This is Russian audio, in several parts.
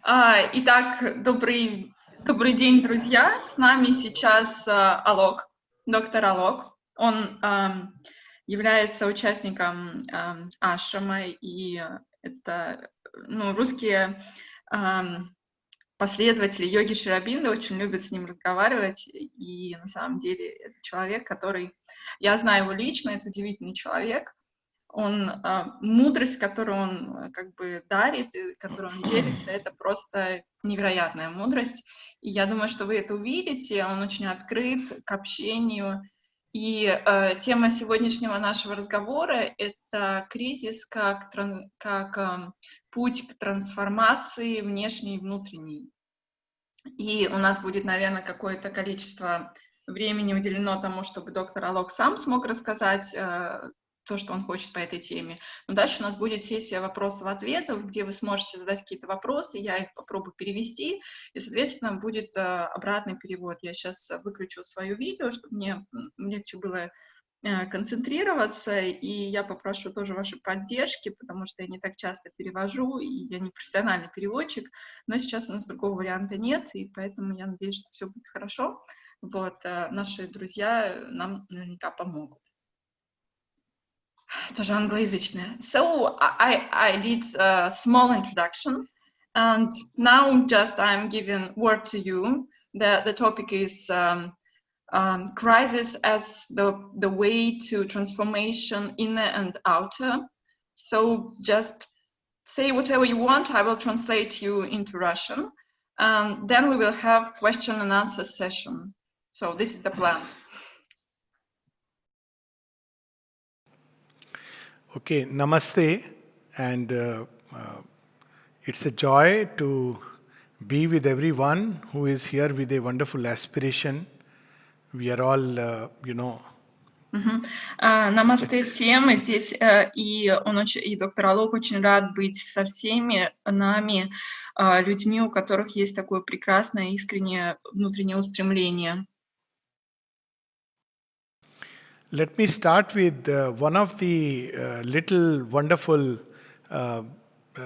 Итак, добрый день, друзья. С нами сейчас Алок, доктор Алок. Он является участником Ашрама, и это русские последователи йоги Шри Ауробиндо очень любят с ним разговаривать, и на самом деле это человек, который... Я знаю его лично, это удивительный человек. Мудрость, которую он как бы дарит, которую он делится, это просто невероятная мудрость. И я думаю, что вы это увидите. Он очень открыт к общению. И тема сегодняшнего нашего разговора — это кризис как путь к трансформации внешней и внутренней. И у нас будет, наверное, какое-то количество времени уделено тому, чтобы доктор Алок сам смог рассказать то, что он хочет по этой теме. Но дальше у нас будет сессия вопросов-ответов, где вы сможете задать какие-то вопросы, я их попробую перевести, и, соответственно, будет обратный перевод. Я сейчас выключу свое видео, чтобы мне легче было концентрироваться, и я попрошу тоже вашей поддержки, потому что я не так часто перевожу, и я не профессиональный переводчик, но сейчас у нас другого варианта нет, и поэтому я надеюсь, что все будет хорошо. Наши друзья нам наверняка помогут. Тоже англоязычная. So I did a small introduction, and now just I'm giving word to you. The topic is crisis as the way to transformation inner and outer. So just say whatever you want. I will translate you into Russian, and then we will have question and answer session. So this is the plan. Okay, namaste, and it's a joy to be with everyone who is here with a wonderful aspiration. We are all, Намасте всем, и здесь и доктор Алок очень рад быть со всеми нами, людьми, у которых есть такое прекрасное, искреннее внутреннее устремление. Let me start with one of the little wonderful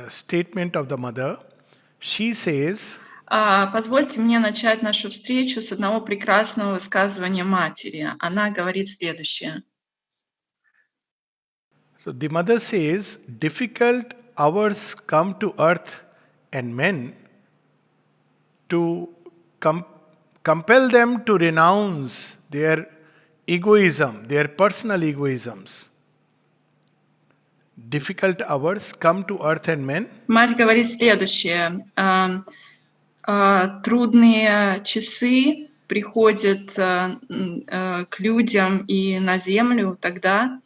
statement of the mother. She says, Позвольте мне начать нашу встречу с одного прекрасного высказывания матери. Она говорит следующее. So the mother says, difficult hours come to earth and men to compel them to renounce their egoism, their personal egoisms. Difficult hours come to earth and men. Мать говорит следующее. Трудные часы приходят к людям и на землю тогда,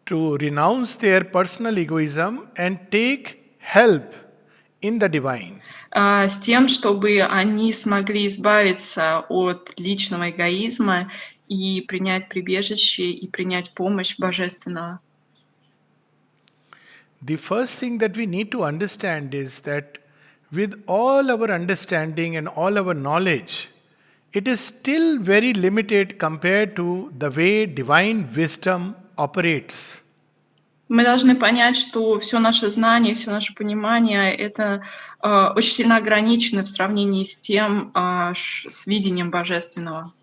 to renounce their personal egoism and take help in the divine. С тем, чтобы они смогли избавиться от личного эгоизма и принять прибежище и принять помощь Божественного. The first thing that we need to understand is that with all our understanding and all our knowledge, it is still very limited compared to the way divine wisdom operates. Мы должны понять, что все наше знание, все наше понимание — это очень сильно ограничено в сравнении с тем, с видением Божественного.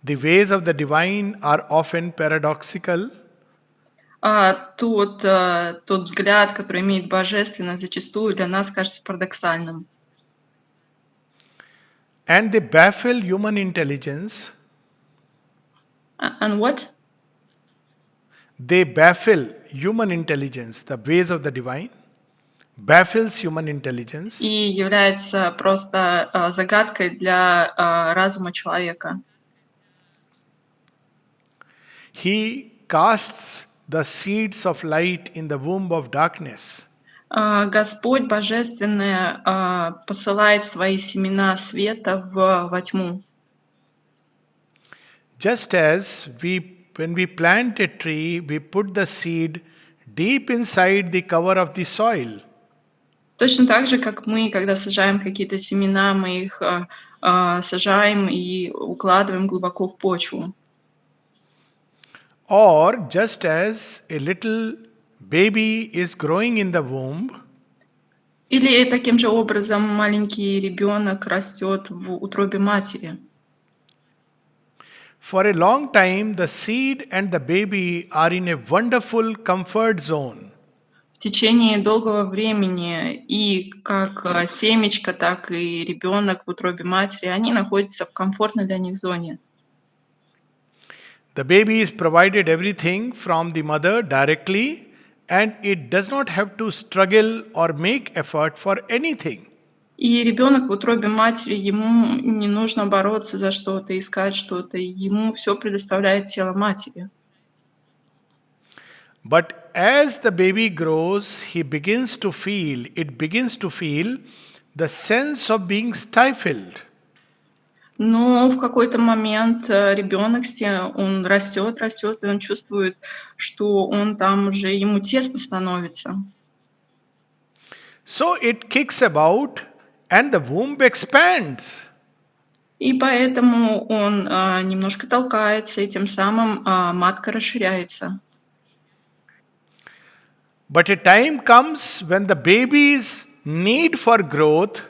The ways of the divine are often paradoxical. Тот взгляд, который имеет Божественное, зачастую для нас кажется парадоксальным. And they baffle human intelligence. And what? They baffle human intelligence. The ways of the divine baffles human intelligence. И является просто загадкой для разума человека. He casts the seeds of light in the womb of darkness. Господь Божественный посылает свои семена света во тьму. Just as when we plant a tree, we put the seed deep inside the cover of the soil. Точно так же, как мы, когда сажаем какие-то семена, мы их сажаем и укладываем глубоко в почву. Or just as a little baby is growing in the womb, Или таким же образом маленький ребенок растет в утробе матери. for a long time the seed and the baby are in a wonderful comfort zone. В tечение долгого времени и как семечко, так и ребенок в утробе матери, они находятся в комфортной для них зоне. The baby is provided everything from the mother directly, and it does not have to struggle or make effort for anything. И ребенок в утробе матери, ему не нужно бороться за что-то, искать что-то, ему все предоставляет тело матери. But as the baby grows, it begins to feel the sense of being stifled. Но в какой-то момент ребенок, он растет, и он чувствует, что он там уже, ему тесно становится. So it kicks about and the womb expands. И поэтому он немножко толкается, и тем самым матка расширяется. But a time comes when the baby's need for growth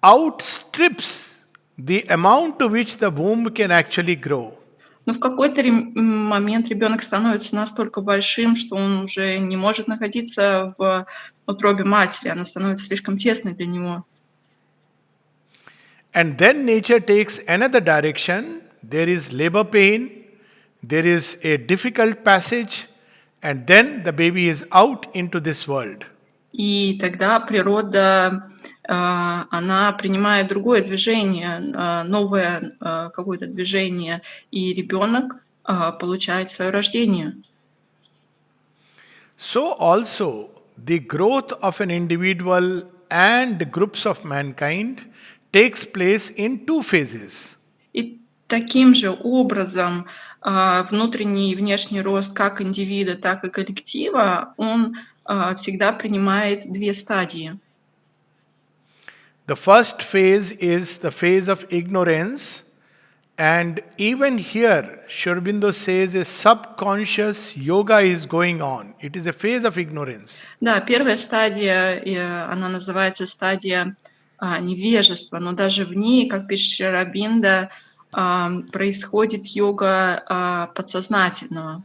outstrips the amount to which the womb can actually grow. Но в какой-то момент ребенок становится настолько большим, что он уже не может находиться в утробе матери, она становится слишком тесной для него. And then nature takes another direction. There is labor pain, there is a difficult passage, and then the baby is out into this world. И тогда природа, она принимает другое движение, новое какое-то движение, и ребенок получает свое рождение. So also the growth of an individual and groups of mankind takes place in two phases. И таким же образом внутренний и внешний рост как индивида, так и коллектива, он всегда принимает две стадии. The first phase is the phase of ignorance, and even here, Sri Aurobindo says a subconscious yoga is going on. It is a phase of ignorance. Да, первая стадия, она называется стадия невежества, но даже в ней, как пишет Шри Ауробиндо, происходит йога подсознательного.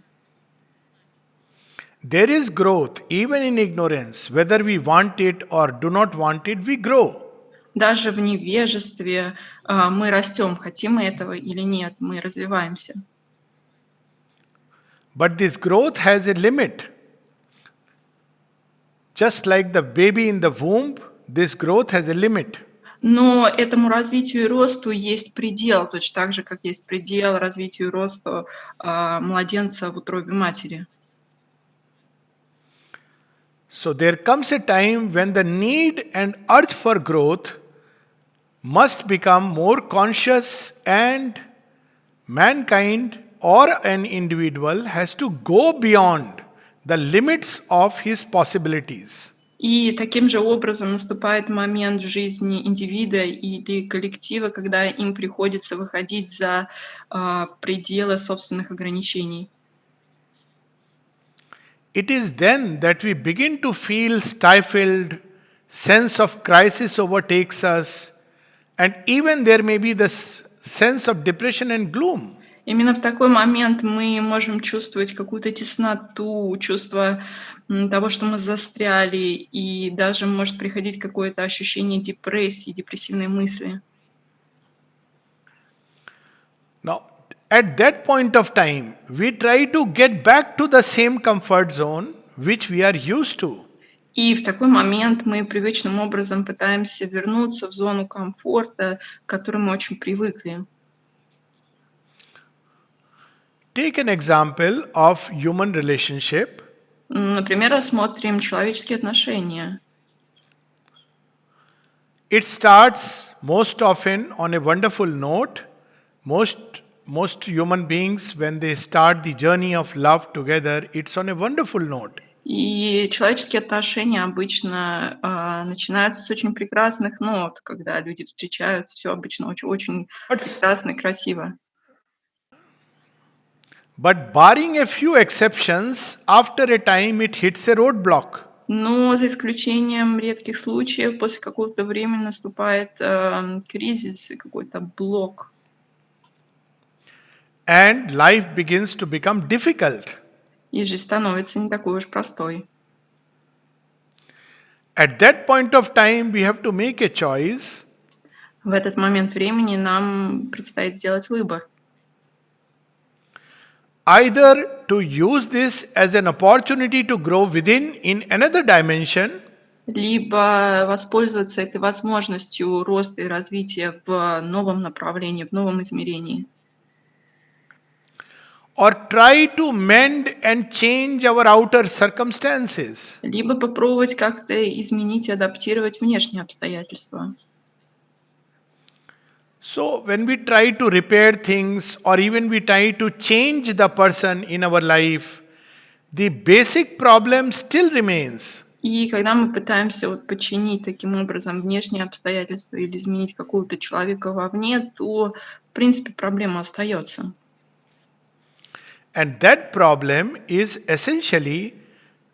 There is growth even in ignorance. Whether we want it or do not want it, we grow. Даже в невежестве мы растем, хотим мы этого или нет, мы развиваемся. But this growth has a limit. Just like the baby in the womb, this growth has a limit. Но этому развитию и росту есть предел, точно так же, как есть предел развитию и росту младенца в утробе матери. So there comes a time when the need and urge for growth must become more conscious, and mankind or an individual has to go beyond the limits of his possibilities. И таким же образом наступает момент в жизни индивида или коллектива, когда им приходится выходить за пределы собственных ограничений. It is then that we begin to feel stifled, sense of crisis overtakes us, and even there may be this sense of depression and gloom. Именно в такой момент мы можем чувствовать какую-то тесноту, чувство того, что мы застряли, и даже может приходить какое-то ощущение депрессии, депрессивные мысли. Now, at that point of time, we try to get back to the same comfort zone which we are used to. И в такой момент мы привычным образом пытаемся вернуться в зону комфорта, к которой мы очень привыкли. Take an example of human relationship. Например, рассмотрим человеческие отношения. It starts most often on a wonderful note. Most human beings, when they start the journey of love together, it's on a wonderful note. И человеческие отношения обычно начинаются с очень прекрасных нот, когда люди встречаются, все обычно очень, очень прекрасно и красиво. But barring a few exceptions, after a time it hits a roadblock. Но за исключением редких случаев, после какого-то времени наступает кризис и какой-то блок. And life begins to become difficult. И жизнь становится не такой уж простой. At that point of time, we have to make a choice. В этот момент времени нам предстоит сделать выбор. Either to use this as an opportunity to grow within in another dimension, Либо воспользоваться этой возможностью роста и развития в новом направлении, в новом измерении. or try to mend and change our outer circumstances. Либо попробовать как-то изменить и адаптировать внешние обстоятельства. So, when we try to repair things or even we try to change the person in our life, the basic problem still remains. И когда мы пытаемся вот починить таким образом внешние обстоятельства или изменить какого-то человека вовне, то, в принципе, проблема остается. And that problem is essentially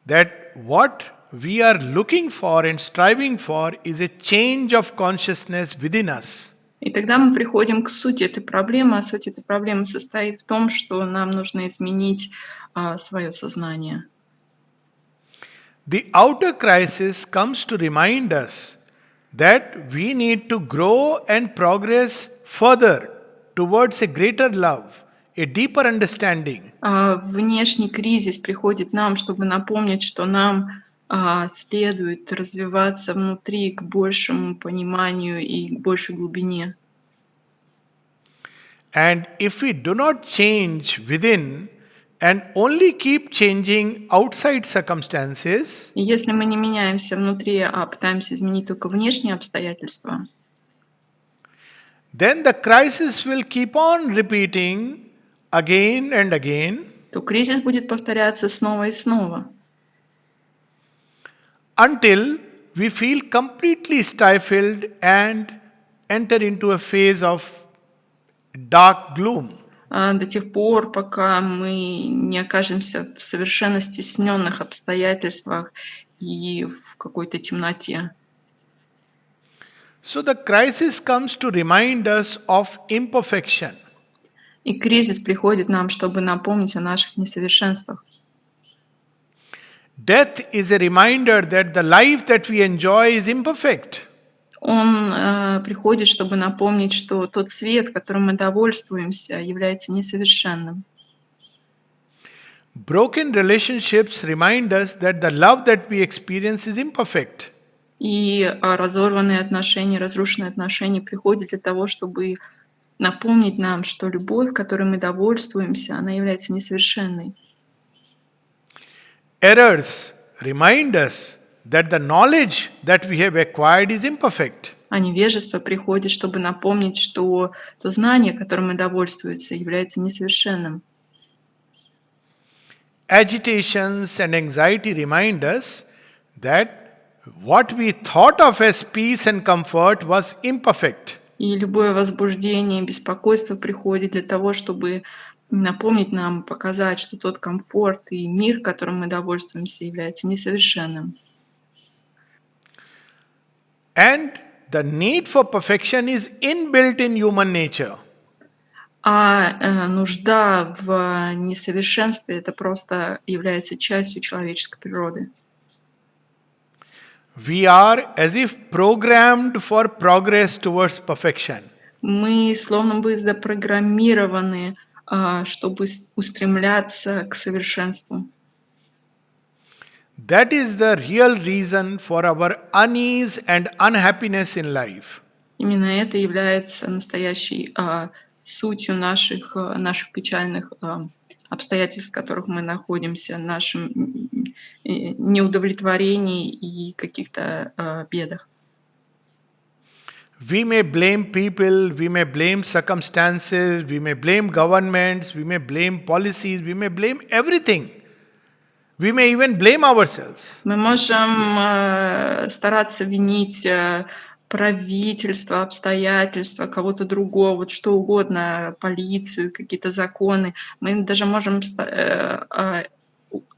that what we are looking for and striving for is a change of consciousness within us. И тогда мы приходим к сути этой проблемы, а суть этой проблемы состоит в том, что нам нужно изменить свое сознание. The outer crisis comes to remind us that we need to grow and progress further towards a greater love, a deeper understanding. Внешний кризис приходит нам, чтобы напомнить, что нам следует развиваться внутри к большему пониманию и к большей глубине. And if we do not change within and only keep changing outside circumstances, И если мы не меняемся внутри, а пытаемся изменить только внешние обстоятельства, then the crisis will keep on repeating again and again то кризис будет повторяться снова и снова, until we feel completely stifled and enter into a phase of dark gloom. до тех пор, пока мы не окажемся в совершенно стесненных обстоятельствах и в какой-то темноте. So the crisis comes to remind us of imperfection. И кризис приходит нам, чтобы напомнить о наших несовершенствах. Death is a reminder that the life that we enjoy is imperfect. Он приходит, чтобы напомнить, что тот свет, которым мы довольствуемся, является несовершенным. Broken relationships remind us that the love that we experience is imperfect. И разорванные отношения, разрушенные отношения приходят для того, чтобы напомнить нам, что любовь, которой мы довольствуемся, она является несовершенной. Errors remind us that the knowledge that we have acquired is imperfect. А невежество приходит, чтобы напомнить, что то знание, которым мы довольствуемся, является несовершенным. Agitations and anxiety remind us that what we thought of as peace and comfort was imperfect. И любое возбуждение, беспокойство приходит для того, чтобы напомнить нам, показать, что тот комфорт и мир, которым мы довольствуемся, является несовершенным. And the need for perfection is inbuilt in human nature. А нужда в несовершенстве — это просто является частью человеческой природы. We are as if programmed for progress towards perfection. Мы словно бы запрограммированы, чтобы устремляться к совершенству. That is the real reason for our unease and unhappiness in life. Именно это является настоящей сутью наших печальных обстоятельств, в которых мы находимся, нашим неудовлетворении и каких-то бедах. We may blame people, we may blame circumstances, we may blame governments, we may blame policies, we may blame everything. We may even blame ourselves. Мы можем стараться винить правительство, обстоятельства, кого-то другого, вот что угодно, полицию, какие-то законы. Мы даже можем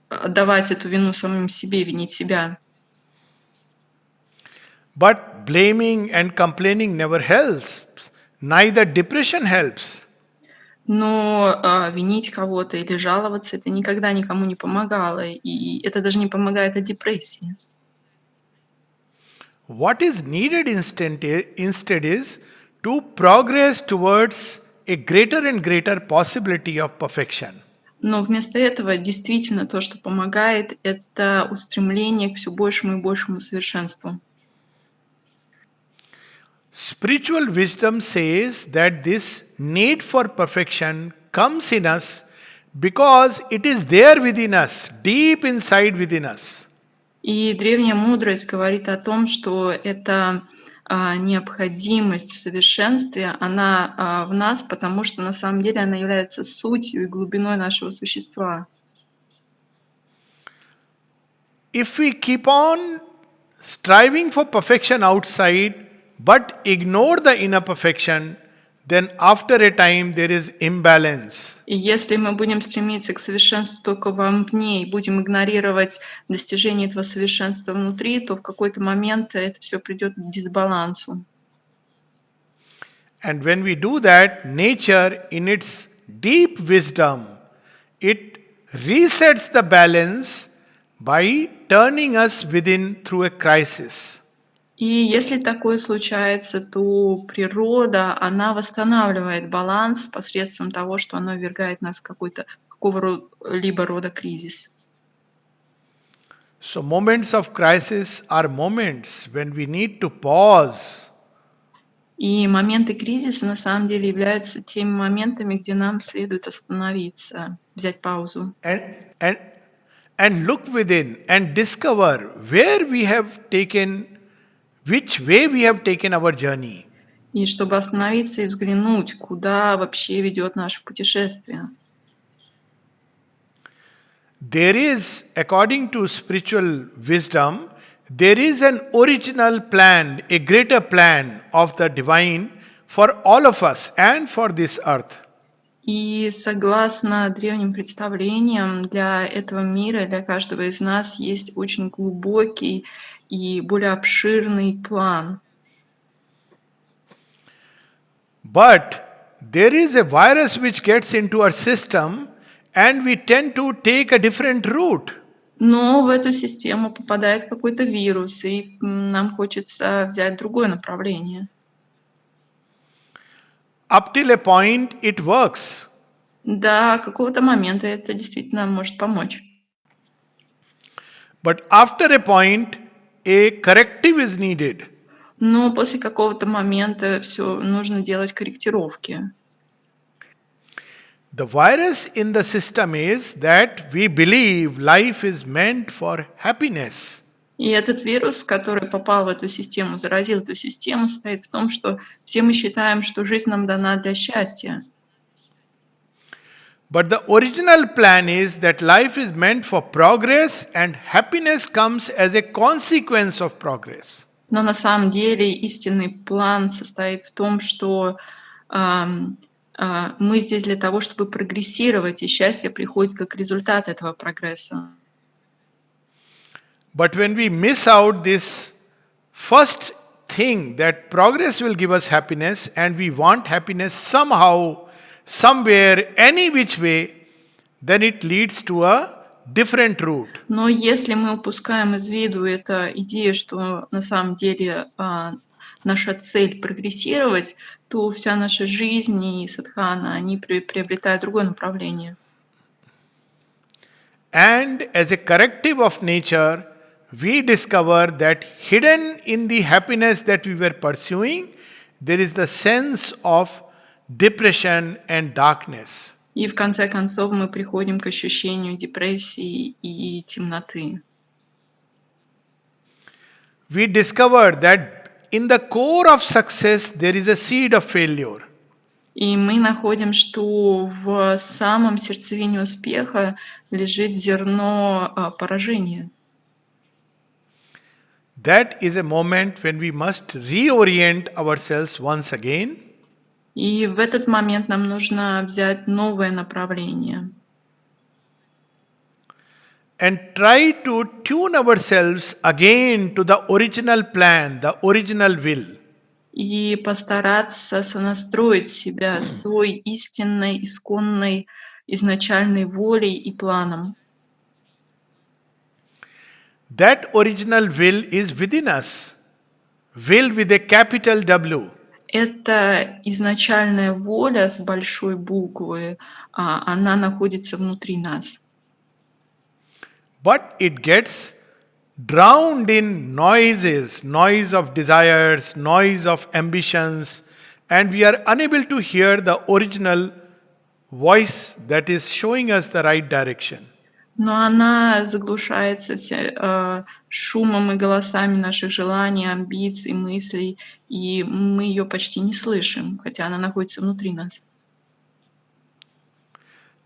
отдавать эту вину самим себе, винить себя. But blaming and complaining never helps. Neither depression helps. Но винить кого-то или жаловаться — это никогда никому не помогало, и это даже не помогает от депрессии. What is needed instead is to progress towards a greater and greater possibility of perfection. Но вместо этого действительно то, что помогает, это устремление к все большему и большему совершенству. Spiritual wisdom says that this need for perfection comes in us because it is there within us, deep inside within us. И древняя мудрость говорит о том, что эта необходимость в совершенстве, она в нас, потому что на самом деле она является сутью и глубиной нашего существа. If we keep on striving for perfection outside but ignore the inner perfection, then after a time there is imbalance. И если мы будем стремиться к совершенству только вовне и будем игнорировать достижение этого совершенства внутри, то в какой-то момент это все придет к дисбалансу. And when we do that, nature in its deep wisdom, it resets the balance by turning us within through a crisis. И если такое случается, то природа, она восстанавливает баланс посредством того, что она ввергает нас в какого-либо рода кризис. So moments of crisis are moments when we need to pause. И моменты кризиса на самом деле являются теми моментами, где нам следует остановиться, взять паузу. And look within and discover where we have taken, which way we have taken our journey. И чтобы остановиться и взглянуть, куда вообще ведет наше путешествие. There is, according to spiritual wisdom, there is an original plan, a greater plan of the divine for all of us and for this earth. И согласно древним представлениям, для этого мира, для каждого из нас есть очень глубокий и более обширный план. But there is a virus which gets into our system and we tend to take a different route. Но в эту систему попадает какой-то вирус, и нам хочется взять другое направление. Up till a point it works. До какого-то момента это действительно может помочь. But after a point, a corrective is needed. Но после какого-то момента все нужно делать корректировки. The virus in the system is that we believe life is meant for happiness. И этот вирус, который попал в эту систему, заразил эту систему, состоит в том, что все мы считаем, что жизнь нам дана для счастья. But the original plan is that life is meant for progress and happiness comes as a consequence of progress. Но на самом деле истинный план состоит в том, что мы здесь для того, чтобы прогрессировать, и счастье приходит как результат этого прогресса. But when we miss out this first thing that progress will give us happiness and we want happiness somehow, somewhere, any which way, then it leads to a different route. Но если мы упускаем из виду эту идею, что на самом деле наша цель прогрессировать, то вся наша жизнь и садхана, они приобретают другое направление. And as a corrective of nature, we discover that hidden in the happiness that we were pursuing, there is the sense of depression and darkness. И в конце концов мы приходим к ощущению депрессии и темноты. We discover that in the core of success there is a seed of failure. И мы находим, что в самом сердцевине успеха лежит зерно поражения. that is a moment when we must reorient ourselves once again. И в этот момент нам нужно взять новое направление. And try to tune ourselves again to the original plan, the original will. И постараться сонастроить себя с той истинной, исконной, изначальной волей и планом. That original will is within us. Will with a capital W. Эта изначальная воля с большой буквы, она находится внутри нас. But it gets drowned in noises, noise of desires, noise of ambitions, and we are unable to hear the original voice that is showing us the right direction. Но она заглушается шумом и голосами наших желаний, амбиций, мыслей, и мы ее почти не слышим, хотя она находится внутри нас.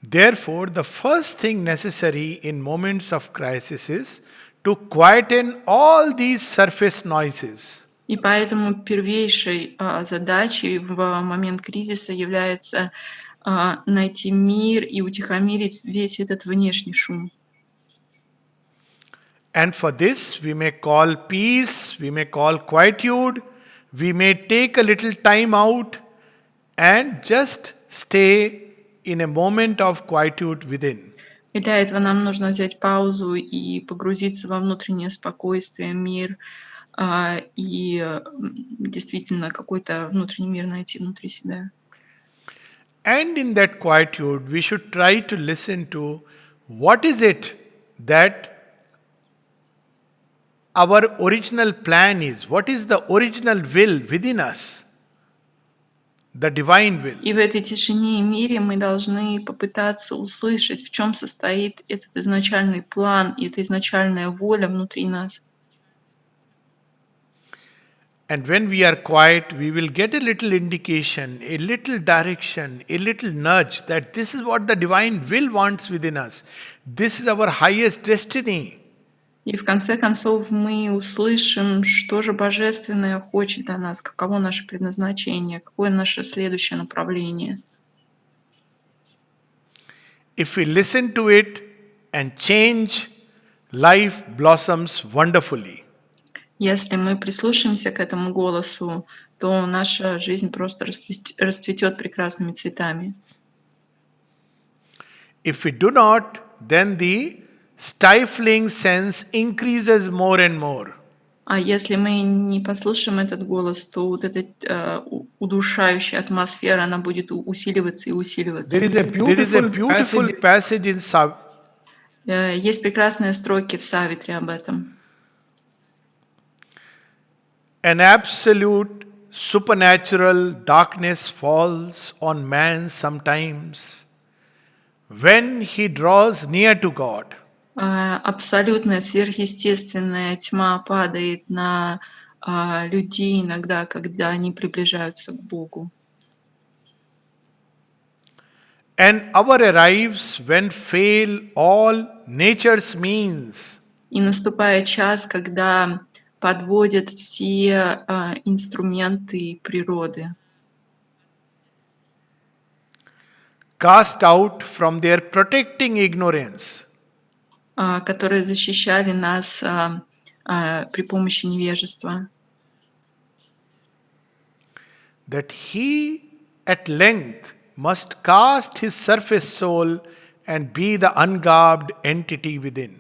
Therefore, the first thing necessary in moments of crisis is to quieten all these surface noises. И поэтому первейшей задачей в момент кризиса является найти мир и утихомирить весь этот внешний шум. And for this, we may call peace, we may call quietude, we may take a little time out and just stay in a moment of quietude within. И для этого нам нужно взять паузу и погрузиться во внутреннее спокойствие, мир, и действительно какой-то внутренний мир найти внутри себя. And in that quietude, we should try to listen to what is it that our original plan is, what is the original will within us, the divine will. И в этой тишине и мире мы должны попытаться услышать, в чем состоит этот изначальный план и эта изначальная воля внутри нас. And when we are quiet, we will get a little indication, a little direction, a little nudge that this is what the divine will wants within us. This is our highest destiny. И в конце концов мы услышим, что же Божественное хочет от нас, каково наше предназначение, какое наше следующее направление. If we listen to it and change, life blossoms wonderfully. Если мы прислушаемся к этому голосу, то наша жизнь просто расцветет прекрасными цветами. If we do not, then the stifling sense increases more and more. А если мы не послушаем этот голос, то вот эта удушающая атмосфера, она будет усиливаться и усиливаться. There is a beautiful passage in Есть прекрасные строки в Савитре об этом. An absolute supernatural darkness falls on man sometimes when he draws near to God. Абсолютная сверхъестественная тьма падает на людей иногда, когда они приближаются к Богу. An hour arrives when fail all nature's means. И наступает час, когда подводят все инструменты природы. Cast out from their protecting ignorance. Которые защищали нас при помощи невежества. That he at length must cast his surface soul and be the ungarbed entity within.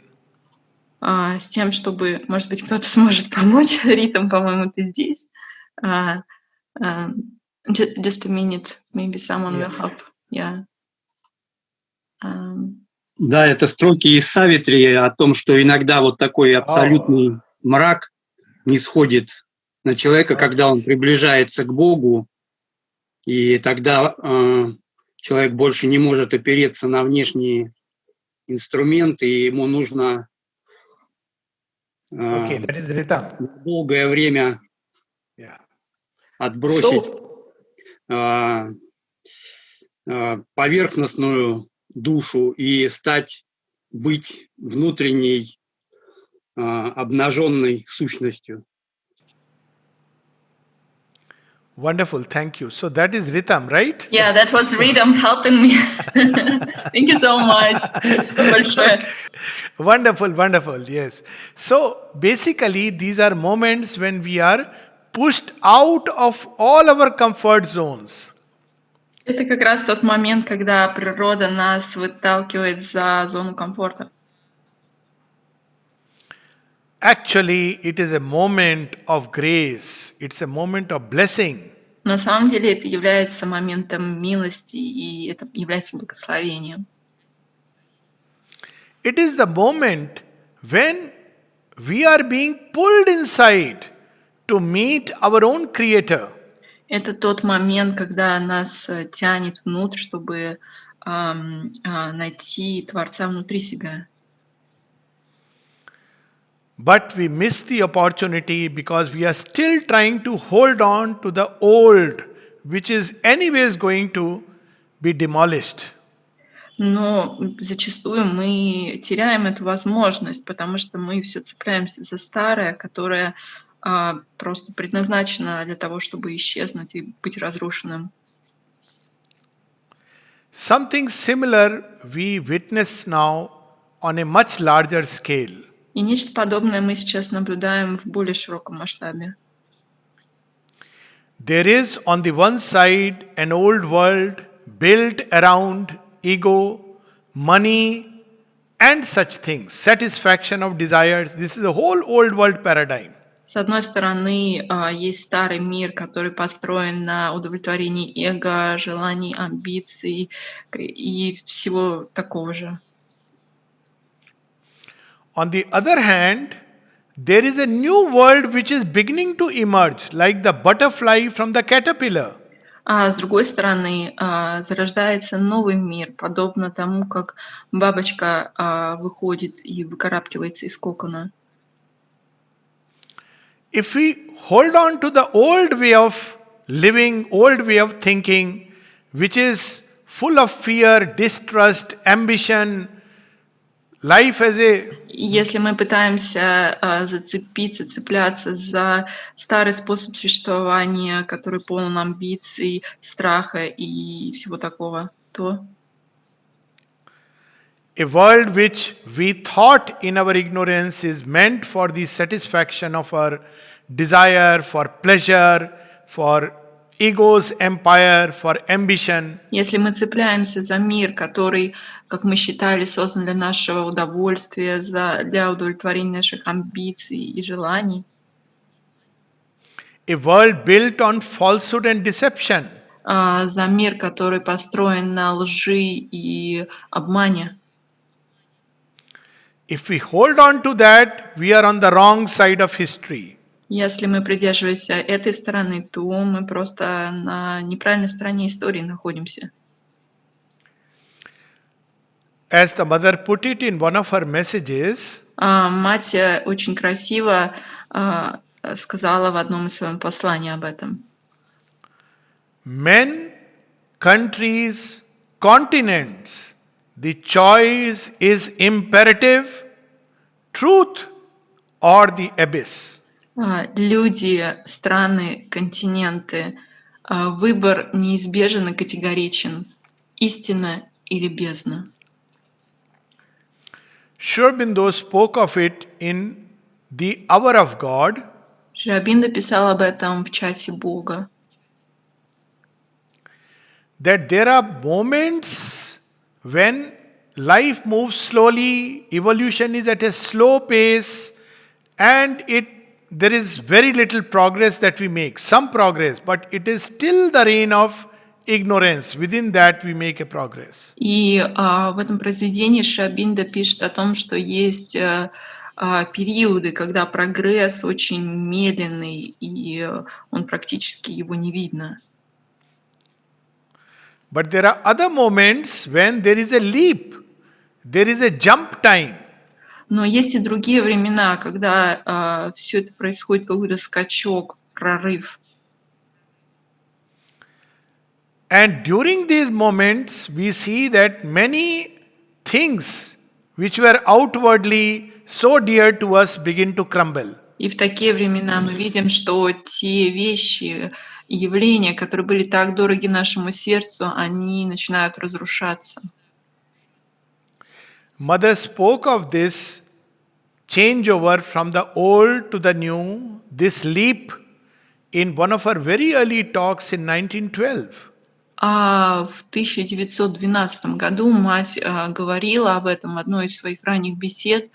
С тем, чтобы, может быть, кто-то сможет помочь. Ритм, по-моему, ты здесь. Just a minute, maybe someone will help. Yeah. Да, это строки из Савитри о том, что иногда вот такой абсолютный мрак нисходит на человека, когда он приближается к Богу, и тогда человек больше не может опереться на внешние инструменты, и ему нужно долгое время отбросить поверхностную душу и быть внутренней обнаженной сущностью. Wonderful, thank you. So that is rhythm, right? Yeah, that was rhythm helping me. Thank you so much. Спасибо большое. Wonderful, wonderful, yes. So basically, these are moments when we are pushed out of all our comfort zones. Это как раз тот момент, когда природа нас выталкивает за зону комфорта. Actually, it is a moment of grace, it's a moment of blessing. На самом деле это является моментом милости, и это является благословением. It is the moment when we are being pulled inside to meet our own Creator. Это тот момент, когда нас тянет внутрь, чтобы найти Творца внутри себя. But we miss the opportunity because we are still trying to hold on to the old, which is anyways going to be demolished. Но зачастую мы теряем эту возможность, потому что мы все цепляемся за старое, которое просто предназначено для того, чтобы исчезнуть и быть разрушенным. Something similar we witness now on a much larger scale. И нечто подобное мы сейчас наблюдаем в более широком масштабе. There is on the one side an old world built around ego, money, and such things, satisfaction of desires. This is a whole old world paradigm. С одной стороны, есть старый мир, который построен на удовлетворении эго, желаний, амбиций и всего такого же. On the other hand, there is a new world which is beginning to emerge, like the butterfly from the caterpillar. А с другой стороны, зарождается новый мир, подобно тому, как бабочка выходит и выкарабкивается из кокона. If we hold on to the old way of living, old way of thinking, which is full of fear, distrust, ambition, life as a Если мы пытаемся цепляться за старый способ существования, который полон амбиций, страха и всего такого, то a world which we thought in our ignorance is meant for the satisfaction of our desire, for pleasure, for ego's empire, for ambition. если мы цепляемся за мир, который, как мы считали, создан для нашего удовольствия, для удовлетворения наших амбиций и желаний, A world built on falsehood and deception. За мир, который построен на лжи и обмане, If we hold on to that, we are on the wrong side of history. если мы придерживаемся этой стороны, то мы просто на неправильной стороне истории находимся. As the mother put it in one of her messages, Мать очень красиво сказала в одном из своих посланий об этом. men, countries, continents, the choice is imperative, truth or the abyss. Люди, страны, континенты, выбор неизбежен и категоричен. Истина или бездна. Шри Aurobindo spoke of it in the hour of God. Шри Ауробиндо писал об этом в часе Бога. That there are moments when life moves slowly, evolution is at a slow pace, and there is very little progress that we make. Some progress, but it is still the reign of ignorance. Within that we make a progress. И в этом произведении Шри Ауробиндо пишет о том, что есть периоды, когда прогресс очень медленный, и он практически его не видно. But there are other moments when there is a leap, there is a jump time. Но есть и другие времена, когда все это происходит, какой-то скачок, прорыв. And during these moments, we see that many things which were outwardly so dear to us, begin to crumble. И в такие времена мы видим, что те вещи и явления, которые были так дороги нашему сердцу, они начинают разрушаться. Mother spoke of this changeover from the old to the new, this leap, in one of her very early talks in 1912. А в 1912 году мать говорила об этом в одной из своих ранних бесед,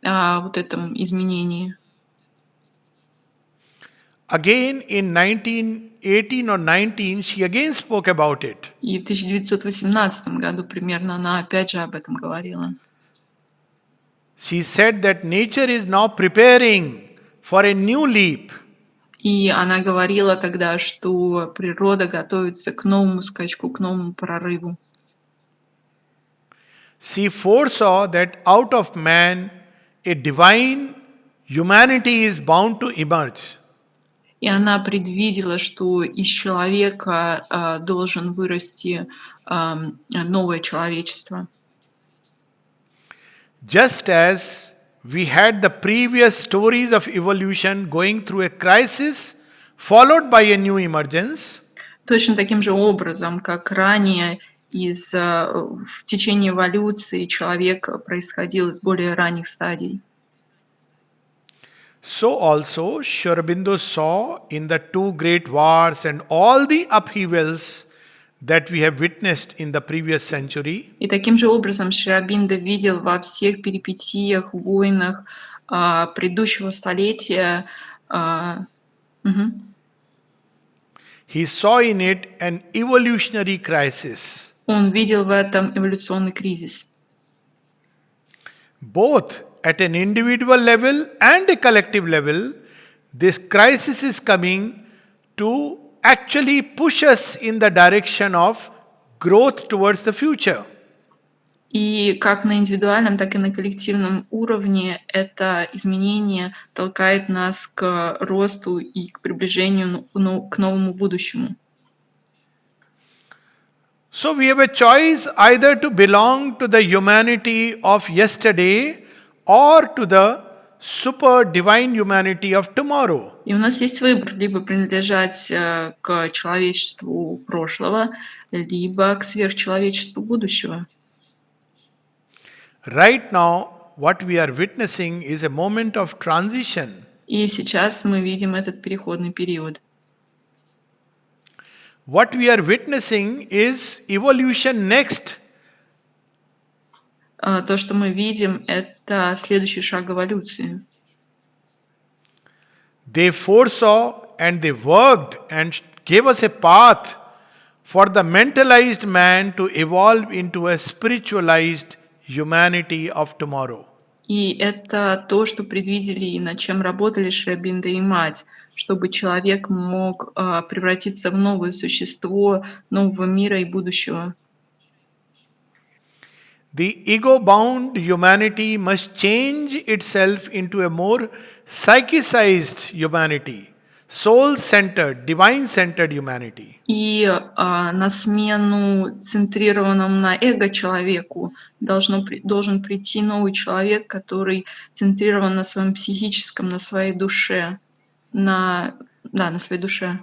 о вот этом изменении. Again in 1918 or 19, she again spoke about it. И в 1918 году примерно она опять же об этом говорила. She said that nature is now preparing for a new leap. И она говорила тогда, что природа готовится к новому скачку, к новому прорыву. She foresaw that out of man a divine humanity is bound to emerge. И она предвидела, что из человека должен вырасти новое человечество. Just as we had the previous stories of evolution going through a crisis followed by a new emergence, Точно таким же образом, как ранее в течение эволюции человек происходил из более ранних стадий. So also Sri Aurobindo saw in the two great wars and all the upheavals that we have witnessed in the previous century, И таким же образом Шри Ауробиндо видел во всех перипетиях, войнах предыдущего столетия. he saw in it an evolutionary crisis. Он видел в этом эволюционный кризис. Both at an individual level and a collective level, this crisis is coming to actually push us in the direction of growth towards the future. И как на индивидуальном, так и на коллективном уровне это изменение толкает нас к росту и к приближению к новому будущему. So we have a choice either to belong to the humanity of yesterday or to the super divine humanity of tomorrow. И у нас есть выбор либо принадлежать к человечеству прошлого, либо к сверхчеловечеству будущего. Right now, what we are witnessing is a moment of transition. И сейчас мы видим этот переходный период. What we are witnessing is evolution next. То, что мы видим, это следующий шаг эволюции. They foresaw and they worked and gave us a path for the mentalized man to evolve into a spiritualized humanity of tomorrow. И это то, что предвидели и над чем работали Шри Ауробиндо и мать, чтобы человек мог превратиться в новое существо нового мира и будущего. The ego-bound humanity must change itself into a more psychicized humanity, soul-centered, divine-centered humanity. И на смену центрированному на эго человеку должен прийти новый человек, который центрирован на своем психическом, на своей душе, на своей душе.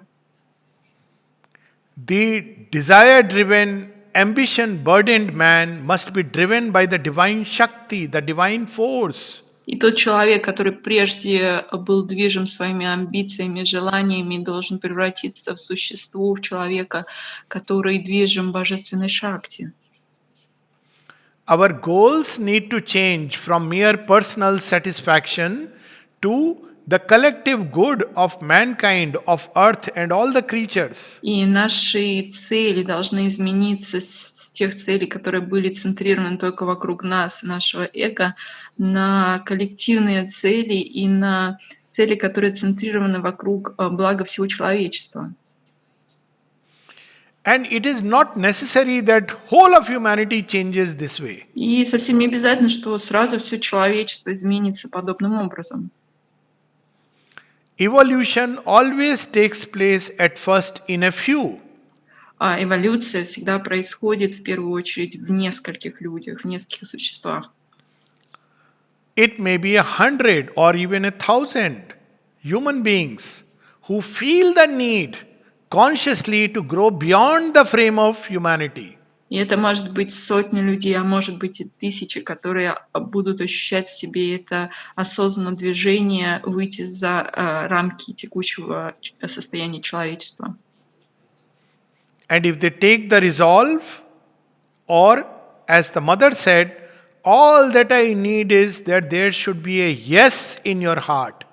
The desire-driven, ambition-burdened man must be driven by the divine Shakti, the divine force. И тот человек, который прежде был движим своими амбициями, желаниями, должен превратиться в существо, в человека, который движим божественной шакти. Our goals need to change from mere personal satisfaction to the collective good of mankind, of earth and all the creatures. И наши цели должны измениться с тех целей, которые были центрированы только вокруг нас, нашего эго, на коллективные цели и на цели, которые центрированы вокруг блага всего человечества. And it is not necessary that whole of humanity changes this way. И совсем не обязательно, что сразу все человечество изменится подобным образом. Evolution always takes place at first in a few. А эволюция всегда происходит в первую очередь в нескольких людях, в нескольких существах. It may be 100 or even 1,000 human beings who feel the need consciously to grow beyond the frame of humanity. И это может быть сотни людей, а может быть и тысячи, которые будут ощущать в себе это осознанное движение выйти за рамки текущего состояния человечества. And if they take the resolve, or as the mother said, all that I need is that there should be a yes in your heart.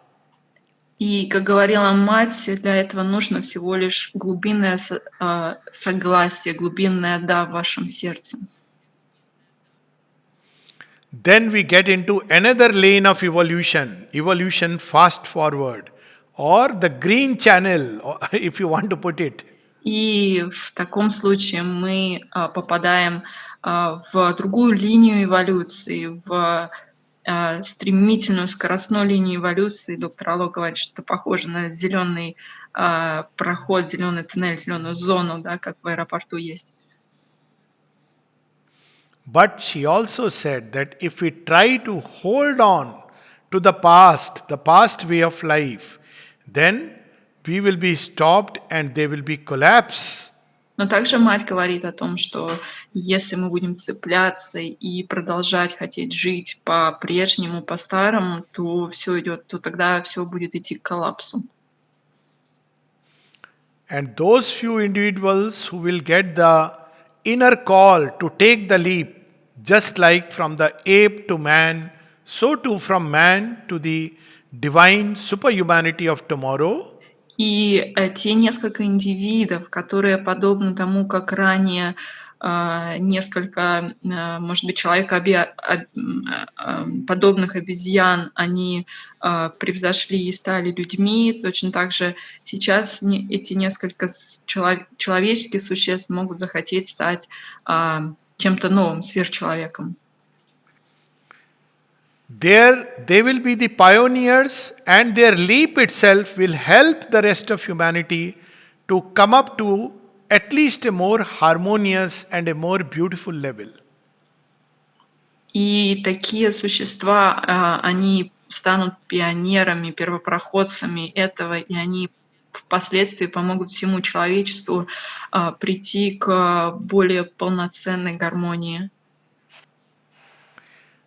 И, как говорила мать, для этого нужно всего лишь глубинное согласие, глубинное «да» в вашем сердце. Then we get into another lane of evolution fast forward, or the green channel, if you want to put it. И в таком случае мы попадаем в другую линию эволюции, в стремительную скоростную линию эволюции. Доктор Алок говорит, что это похоже на зеленый проход, зеленый туннель, зеленую зону, да, как в аэропорту есть. But she also said that if we try to hold on to the past way of life, then we will be stopped and there will be collapse. Но также мать говорит о том, что если мы будем цепляться и продолжать хотеть жить по-прежнему, по-старому, то тогда все будет идти к коллапсу. And those few individuals who will get the inner call to take the leap, just like from the ape to man, so too from man to the divine superhumanity of tomorrow. И те несколько индивидов, которые подобны тому, как ранее несколько, может быть, человекоподобных обезьян, они превзошли и стали людьми, точно так же сейчас эти несколько человеческих существ могут захотеть стать чем-то новым, сверхчеловеком. There they will be the pioneers, and their leap itself will help the rest of humanity to come up to at least a more harmonious and a more beautiful level. И такие существа, они станут пионерами, первопроходцами этого, и они впоследствии помогут всему человечеству прийти к более полноценной гармонии.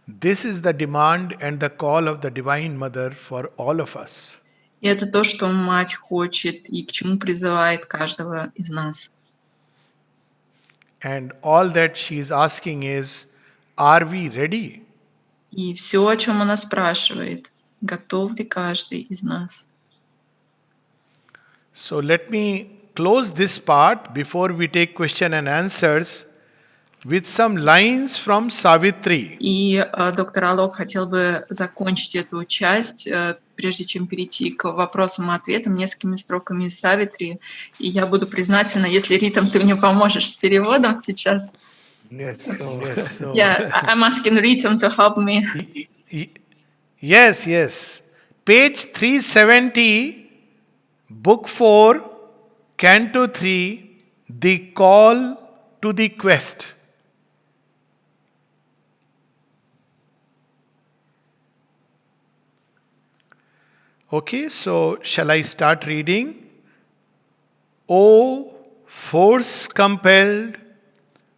This is the demand and the call of the Divine Mother for all of us. И это то, что мать хочет и к чему призывает каждого из нас. And all that she is asking is, are we ready? И все, о чем она спрашивает, готов ли каждый из нас. So let me close this part before we take question and answers with some lines from Savitri. И доктор Алок хотел бы закончить эту часть, прежде чем перейти к вопросам и ответам, несколькими строками из Савитри. И я буду признательна, если, Ритам, ты мне поможешь с переводом сейчас. Yes, so Yeah, I'm asking Ritam to help me. Yes. Page 370, Book 4, Canto 3, The Call to the Quest. Okay, so shall I start reading? O force-compelled,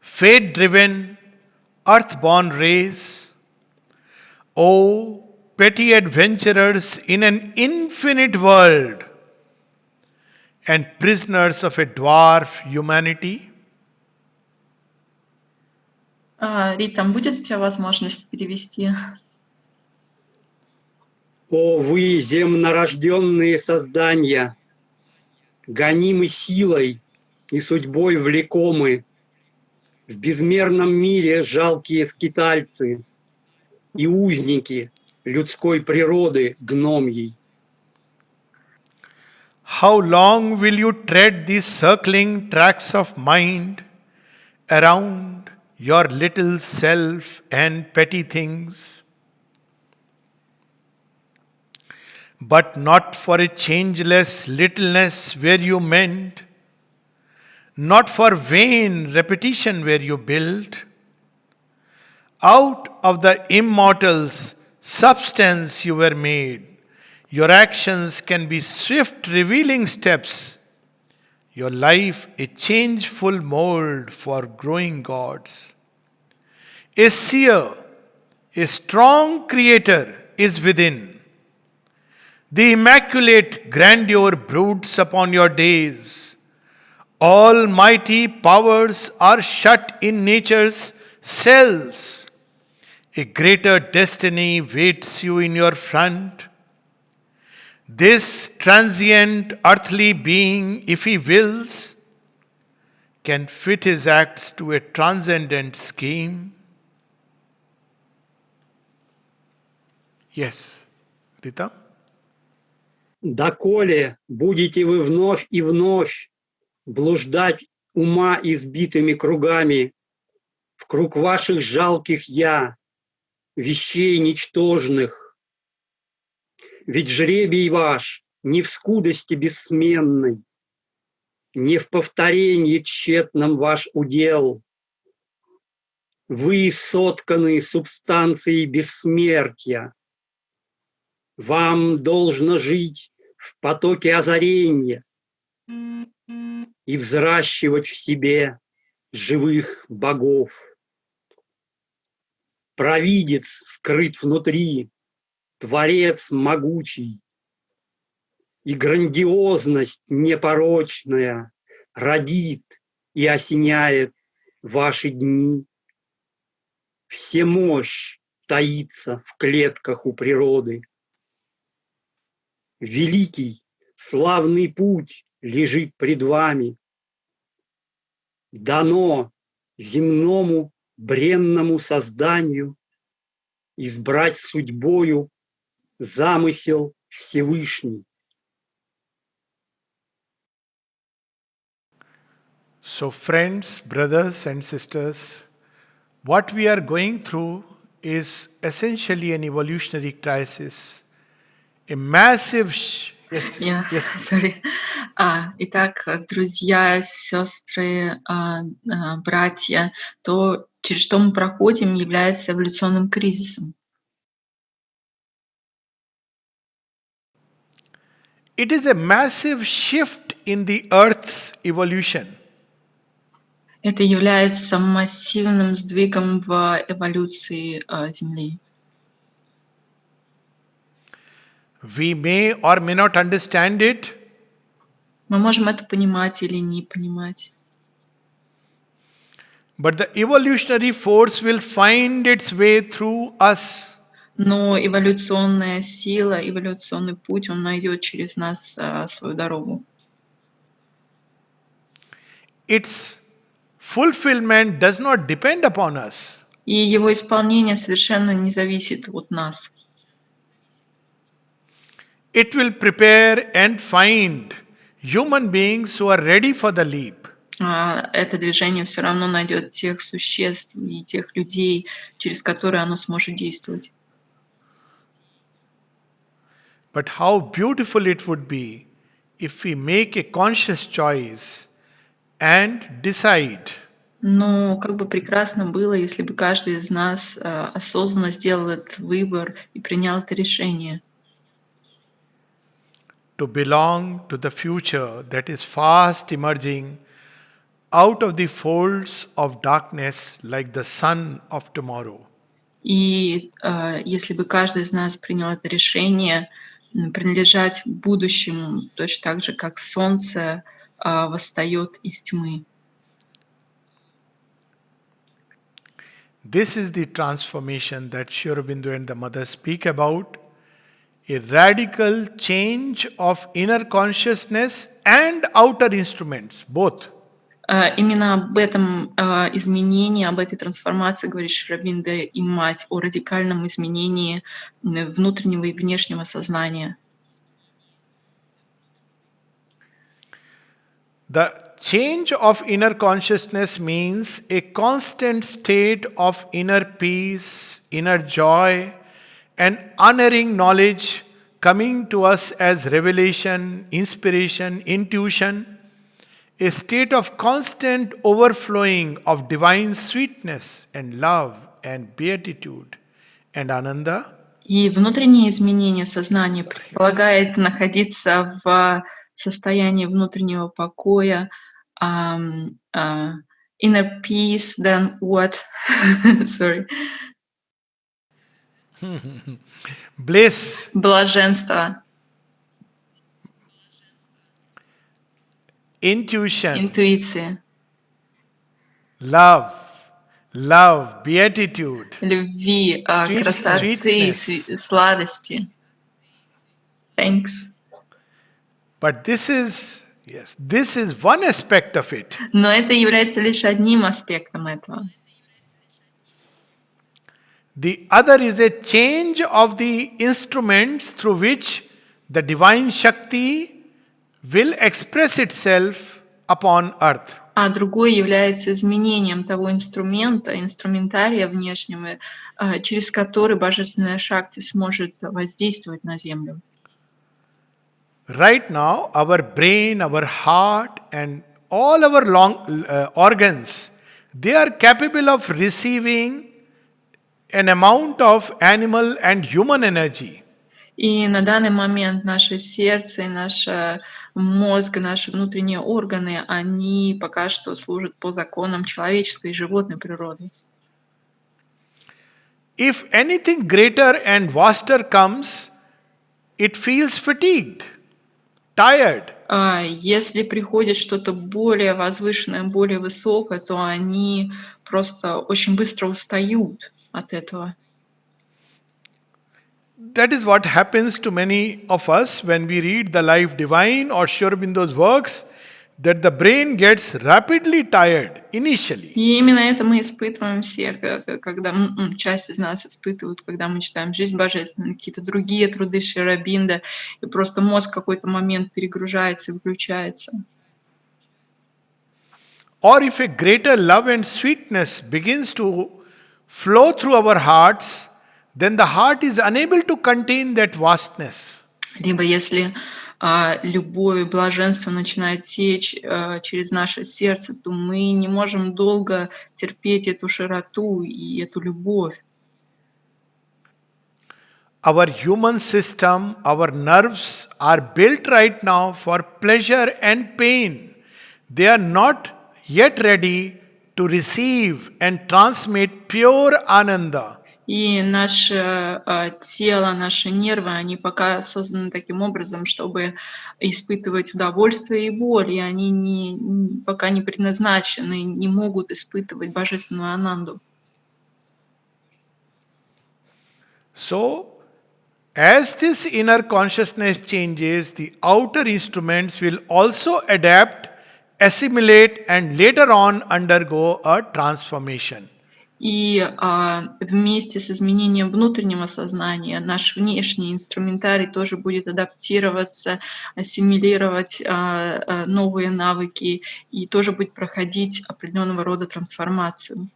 fate-driven, earth-born race, O petty adventurers in an infinite world and prisoners of a dwarf humanity. Ритам, будет у тебя возможность перевести? О, вы, земнорожденные создания, гонимы силой и судьбой влекомы, в безмерном мире жалкие скитальцы и узники людской природы гномьей. How long will you tread these circling tracks of mind around your little self and petty things? But not for a changeless littleness where you mend, not for vain repetition where you build. Out of the immortals substance you were made. Your actions can be swift revealing steps. Your life a changeful mold for growing gods. A seer, a strong creator is within. The immaculate grandeur broods upon your days. Almighty powers are shut in nature's cells. A greater destiny waits you in your front. This transient earthly being, if he wills, can fit his acts to a transcendent scheme. Yes, Rita? Доколе будете вы вновь и вновь блуждать ума избитыми кругами в круг ваших жалких «я», вещей ничтожных? Ведь жребий ваш не в скудости бессменной, не в повторении тщетном ваш удел. Вы сотканы субстанцией бессмертия. Вам должно жить в потоке озарения и взращивать в себе живых богов. Провидец скрыт внутри, Творец могучий, и грандиозность непорочная родит и осеняет ваши дни. Всемощь таится в клетках у природы. Великий, славный путь лежит пред вами. Дано земному бренному созданию избрать судьбою замысел Всевышний. So, friends, brothers, and sisters, what we are going through is essentially an evolutionary crisis. A massive. Yes. Sorry. Итак, друзья, сестры, братья, то, через что мы проходим, является эволюционным кризисом. It is a massive shift in the Earth's evolution. Это является массивным сдвигом в эволюции Земли. We may or may not understand it. Мы можем это понимать или не понимать. But the evolutionary force will find its way through us. Но эволюционная сила, эволюционный путь, он найдет через нас свою дорогу. Its fulfillment does not depend upon us. И его исполнение совершенно не зависит от нас. It will prepare and find human beings who are ready for the leap. Это движение все равно найдет тех существ и тех людей, через которые оно сможет действовать. But how beautiful it would be if we make a conscious choice and decide. Но как бы прекрасно было, если бы каждый из нас осознанно сделал этот выбор и принял это решение. To belong to the future that is fast emerging out of the folds of darkness like the sun of tomorrow. И если бы каждый из нас принял это решение, принадлежать будущему, точно так же, как солнце восстает из тьмы. This is the transformation that Sri Aurobindo and the mother speak about. A radical change of inner consciousness and outer instruments, both. Именно об этом изменении, об этой трансформации говорит Шри Ауробиндо и мать, о радикальном изменении внутреннего и внешнего сознания. The change of inner consciousness means a constant state of inner peace, inner joy, and unerring knowledge coming to us as revelation, inspiration, intuition, a state of constant overflowing of divine sweetness and love and beatitude and ananda И внутреннее изменение сознания предполагает находиться в состоянии внутреннего покоя, inner peace, then what? Sorry. Bliss, Блаженство, intuition, интуиция, love, love, beatitude, любви, красоты, sweetness. сладости. Thanks. But this is one aspect of it. Но это является лишь одним аспектом этого. The other is a change of the instruments through which the divine Shakti will express itself upon earth. А другой является изменением того инструментария внешнего, через который божественная шакти сможет воздействовать на Землю. Right now, our brain, our heart, and all our organs, they are capable of receiving an amount of animal and human energy. И на данный момент наше сердце, наш мозг, наши внутренние органы, они пока что служат по законам человеческой и животной природы. If anything greater and vaster comes, it feels fatigued, tired. Если приходит что-то более возвышенное, более высокое, то они просто очень быстро устают от этого. That is what happens to many of us when we read the Life Divine or Sri Aurobindo's works, that the brain gets rapidly tired initially. И именно это мы испытываем все, когда часть из нас испытывают, когда мы читаем «Жизнь божественную», какие-то другие труды Шри Ауробиндо, и просто мозг в какой-то момент перегружается и выключается. Or if a greater love and sweetness begins to flow through our hearts, then the heart is unable to contain that vastness. Либо если любовь и блаженство начинает течь через наше сердце, то мы не можем долго терпеть эту широту и эту любовь. Our human system, our nerves are built right now for pleasure and pain. They are not yet ready to receive and transmit pure ananda. И наше тело, наши нервы, они пока созданы таким образом, чтобы испытывать удовольствие и боль, и они пока не предназначены, не могут испытывать божественную ананду. So, as this inner consciousness changes, the outer instruments will also adapt, assimilate, and later on undergo a transformation. И вместе с изменением внутреннего сознания наш внешний инструментарий тоже будет адаптироваться, ассимилировать новые навыки и тоже будет проходить определенного рода трансформацию.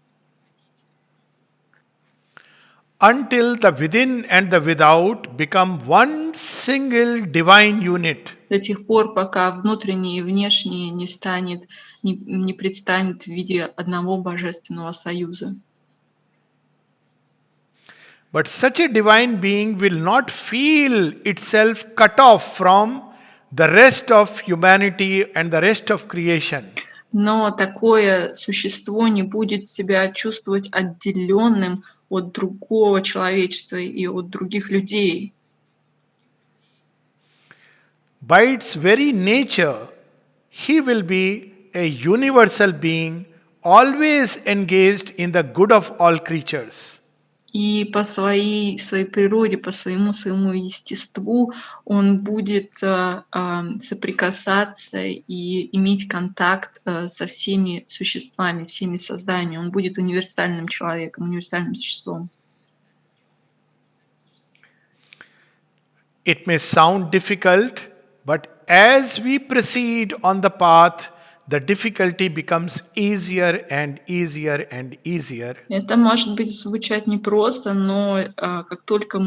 Until the within and the without become one single divine unit. До тех пор, пока внутреннее и внешнее не предстанет в виде одного божественного союза. But such a divine being will not feel itself cut off from the rest of humanity and the rest of creation. Но такое существо не будет себя чувствовать отделенным от другого человечества и от других людей. By its very nature, he will be a universal being, always engaged in the good of all creatures. И по своей природе, по своему естеству он будет соприкасаться и иметь контакт со всеми существами, всеми созданиями. Он будет универсальным человеком, универсальным существом. It may sound difficult, but as we proceed on the path, the difficulty becomes easier and easier and easier. Это может быть звучать непросто, но как только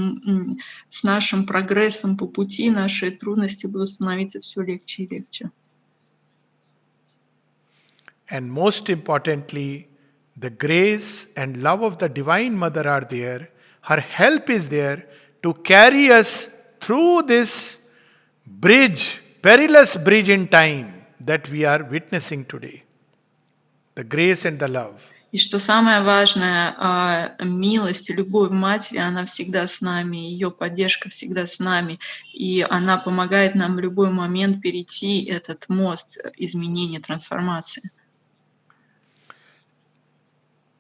с нашим прогрессом по пути наши трудности будут становиться все легче и легче. And most importantly, the grace and love of the Divine Mother are there. Her help is there to carry us through this bridge, perilous bridge in time that we are witnessing today. The grace and the love. И что самое важное, милость и любовь Матери, она всегда с нами, ее поддержка всегда с нами, и она помогает нам в любой момент перейти этот мост изменения, трансформации.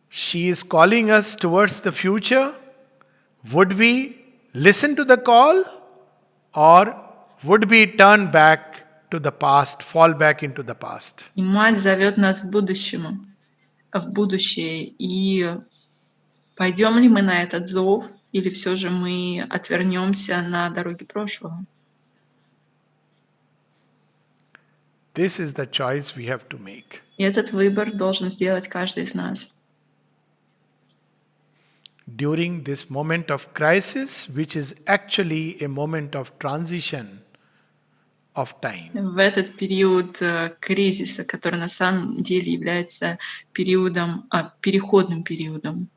She is calling us towards the future. Would we listen to the call, or would we turn back to the past, fall back into the past? И Мать зовет нас к будущему, в будущее. И пойдем ли мы на этот зов, или все же мы отвернемся на дороге прошлого? This is the choice we have to make. И этот выбор должен сделать каждый из нас. During this moment of crisis, which is actually a moment of transition of time. В этот период кризиса, который на самом деле является периодом, переходным периодом.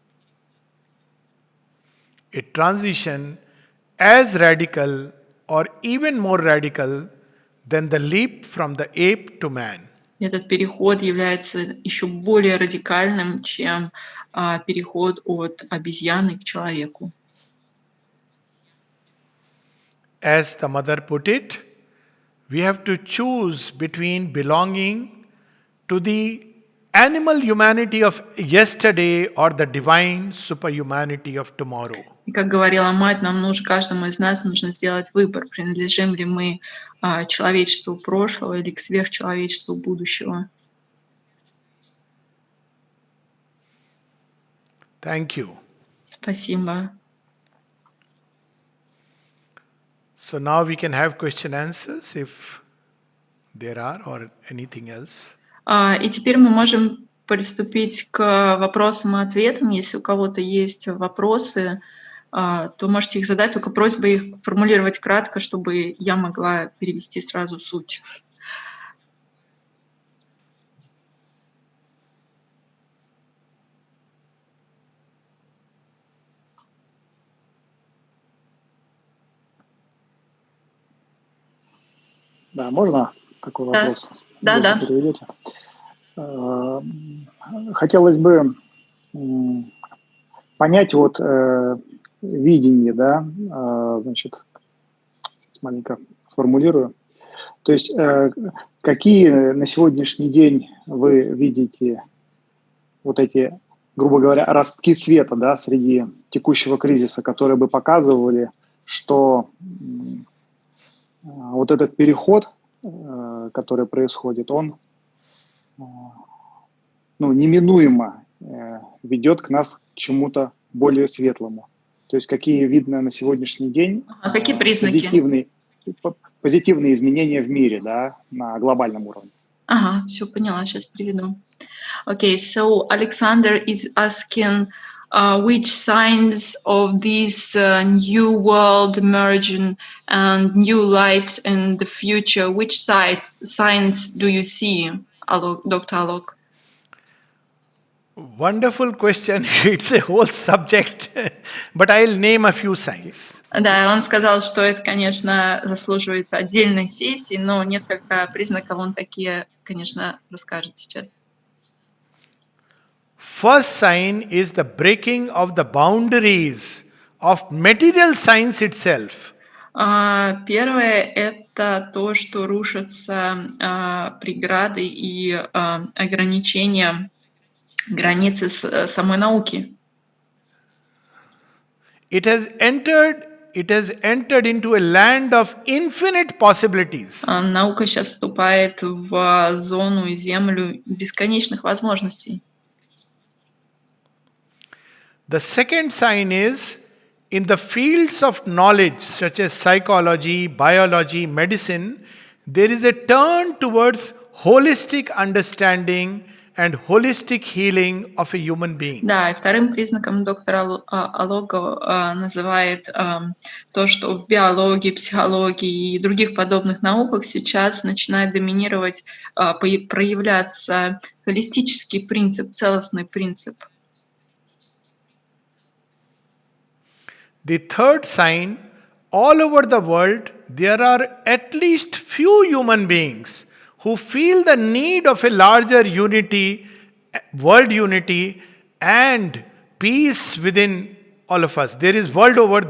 A transition as radical or even more radical than the leap from the ape to man. Этот переход является еще более радикальным, чем переход от обезьяны к человеку. As the mother put it, we have to choose between belonging to the animal humanity of yesterday or the divine superhumanity of tomorrow. И как говорила Мать, каждому из нас нужно сделать выбор, принадлежим ли мы человечеству прошлого или к сверхчеловечеству будущего. Thank you. Спасибо. So now we can have question answers if there are or anything else. И теперь мы можем приступить к вопросам и ответам. Если у кого-то есть вопросы, то можете их задать, только просьба их формулировать кратко, чтобы я могла перевести сразу суть. Да, можно такой вопрос? Да. Переведете? Хотелось бы понять вот видение, да, значит, маленько сформулирую. То есть какие на сегодняшний день вы видите вот эти, грубо говоря, ростки света, да, среди текущего кризиса, которые бы показывали, что вот этот переход, который происходит, он неминуемо ведет к нас к чему-то более светлому. То есть какие видно на сегодняшний день какие признаки? Позитивные изменения в мире, да, на глобальном уровне. Ага, все поняла, сейчас приведу. Okay, so Alexander is asking which signs of this new world emerging and new light in the future, which signs do you see, Dr. Alok? Wonderful question. It's a whole subject, but I'll name a few signs. Да, он сказал, что это, конечно, заслуживает отдельной сессии, но несколько признаков он такие, конечно, расскажет сейчас. First sign is the breaking of the boundaries of material science itself. Первое – это то, что рушатся преграды и ограничения, границы самой науки. It has entered into a land of infinite possibilities. Наука сейчас вступает в зону и землю бесконечных возможностей. The second sign is in the fields of knowledge such as psychology, biology, medicine, there is a turn towards holistic understanding and holistic healing of a human being. Да, и вторым признаком доктор Алок называет то, что в биологии, психологии и других подобных науках сейчас начинает доминировать, проявляться холистический принцип, целостный принцип. The third sign, all over the world, there are at least few human beings who feel the need of a larger unity, world unity, and peace within all of us. There is world over,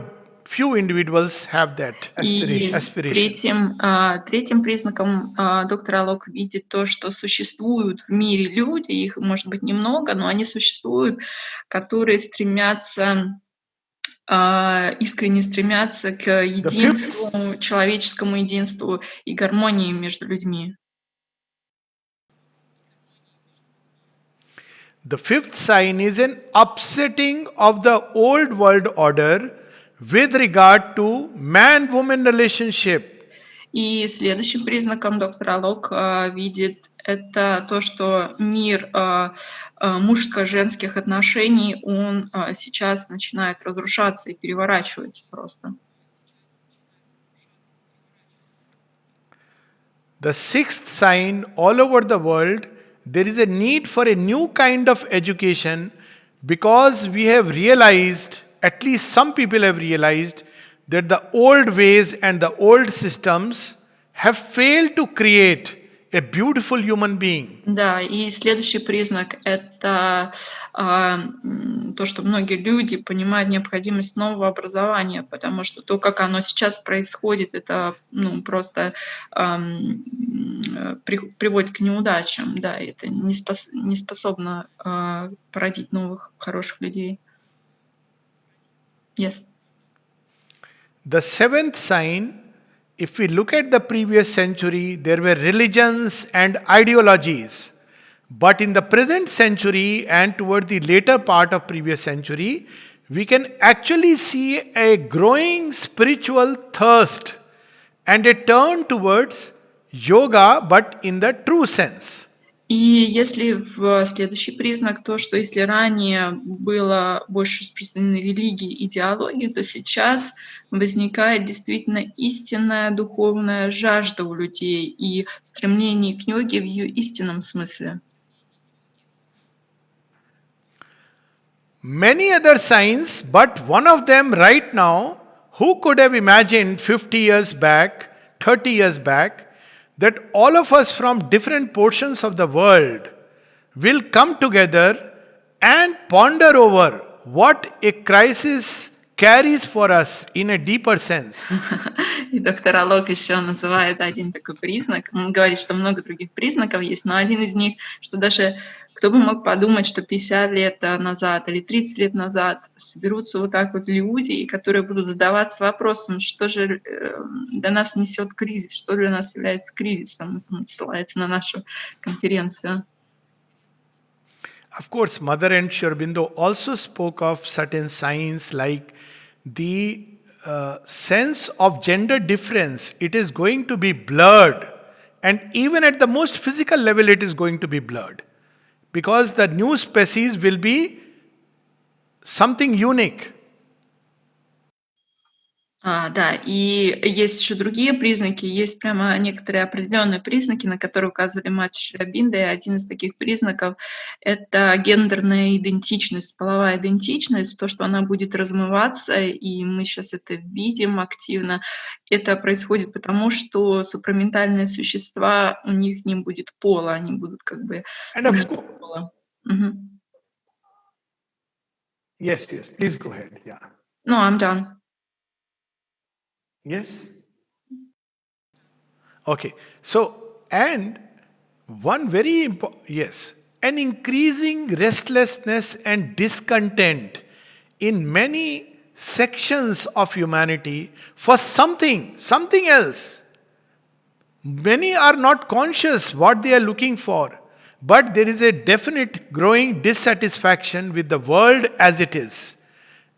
few individuals have that И aspiration. третьим признаком доктор Алок видит то, что существуют в мире люди, их может быть немного, но они существуют, которые стремятся, искренне стремятся к единству, человеческому единству и гармонии между людьми. The fifth sign is an upsetting of the old world order with regard to man-woman relationship. И следующим признаком доктор Алок видит это то, что мир мужско-женских отношений, он сейчас начинает разрушаться и переворачиваться просто. The sixth sign, all over the world, there is a need for a new kind of education because we have realized, at least some people have realized, that the old ways and the old systems have failed to create a beautiful human being. Да, и следующий признак — это то, что многие люди понимают необходимость нового образования, потому что то, как оно сейчас происходит, это просто приводит к неудачам. Да, это не способно породить новых хороших людей. Yes. The seventh sign, if we look at the previous century, there were religions and ideologies. But in the present century and toward the later part of previous century, we can actually see a growing spiritual thirst and a turn towards yoga, but in the true sense. И если в следующий признак то, что если ранее было больше распространены религии, идеологии, то сейчас возникает действительно истинная духовная жажда у людей и стремление к йоге в ее истинном смысле. Many other signs, but one of them right now, who could have imagined 50 years back, 30 years back, that all of us from different portions of the world will come together and ponder over what a crisis carries for us in a deeper sense. И доктор Алок еще называет один такой признак. Он говорит, что много других признаков есть, но один из них, что даже кто бы мог подумать, что 50 лет назад или 30 лет назад соберутся вот так вот люди, которые будут задаваться вопросом, что же для нас несет кризис, что для нас является кризисом. Это ссылается на нашу конференцию. Of course, Mother and Shri Aurobindo also spoke of certain signs like the sense of gender difference. It is going to be blurred, and even at the most physical level, it is going to be blurred. Because the new species will be something unique. Да, и есть еще другие признаки, есть прямо некоторые определенные признаки, на которые указывали мать Шри Ауробиндо, и один из таких признаков — это гендерная идентичность, половая идентичность, то, что она будет размываться, и мы сейчас это видим активно. Это происходит потому, что супраментальные существа, у них не будет пола, они будут как бы не пола. Yes, please go ahead. Yeah. No, I'm done. Yes? Okay. So, and one very important, yes, an increasing restlessness and discontent in many sections of humanity for something else. Many are not conscious what they are looking for, but there is a definite growing dissatisfaction with the world as it is.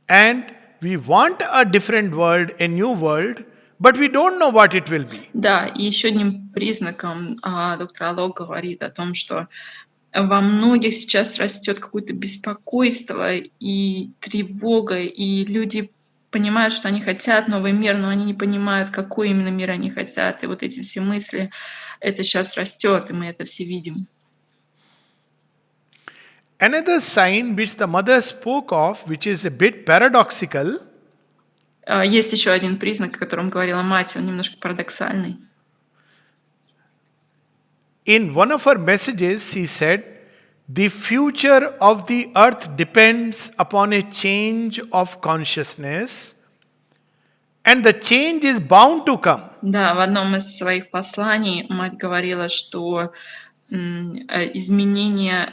And we want a different world, a new world, but we don't know what it will be. Да, и еще одним признаком доктор Алок говорит о том, что во многих сейчас растет какое-то беспокойство и тревога, и люди понимают, что они хотят новый мир, но они не понимают, какой именно мир они хотят. И вот эти все мысли, это сейчас растет, и мы это все видим. Another sign which the mother spoke of, which is a bit paradoxical, Есть еще один признак, о котором говорила мать, он немножко парадоксальный. In one of her messages, she said, the future of the earth depends upon a change of consciousness, and the change is bound to come. Да, в одном из своих посланий мать говорила, что изменение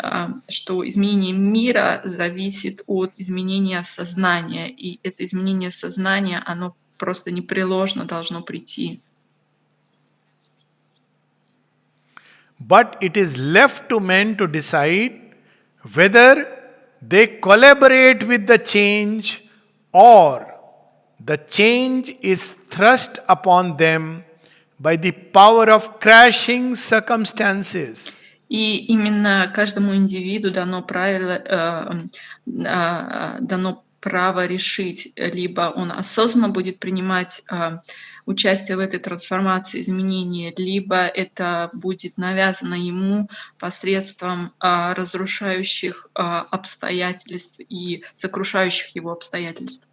мира зависит от изменения сознания, и это изменение сознания, оно просто непреложно должно прийти. But it is left to men to decide whether they collaborate with the change or the change is thrust upon them by the power of crashing circumstances. И именно каждому индивиду дано право решить, либо он осознанно будет принимать участие в этой трансформации, изменения, либо это будет навязано ему посредством разрушающих обстоятельств и сокрушающих его обстоятельств.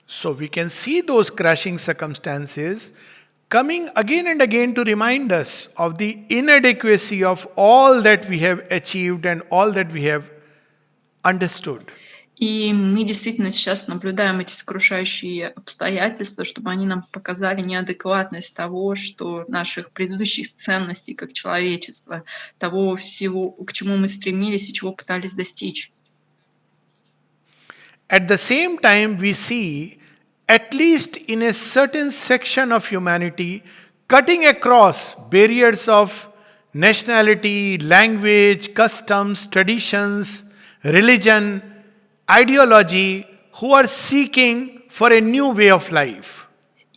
So we can see those crashing circumstances coming again and again to remind us of the inadequacy of all that we have achieved and all that we have understood. И мы действительно сейчас наблюдаем эти сокрушающие обстоятельства, чтобы они нам показали неадекватность того, что наших предыдущих ценностей как человечества, того всего, к чему мы стремились и чего пытались достичь. At the same time, we see, at least in a certain section of humanity, cutting across barriers of nationality, language, customs, traditions, religion, ideology, who are seeking for a new way of life.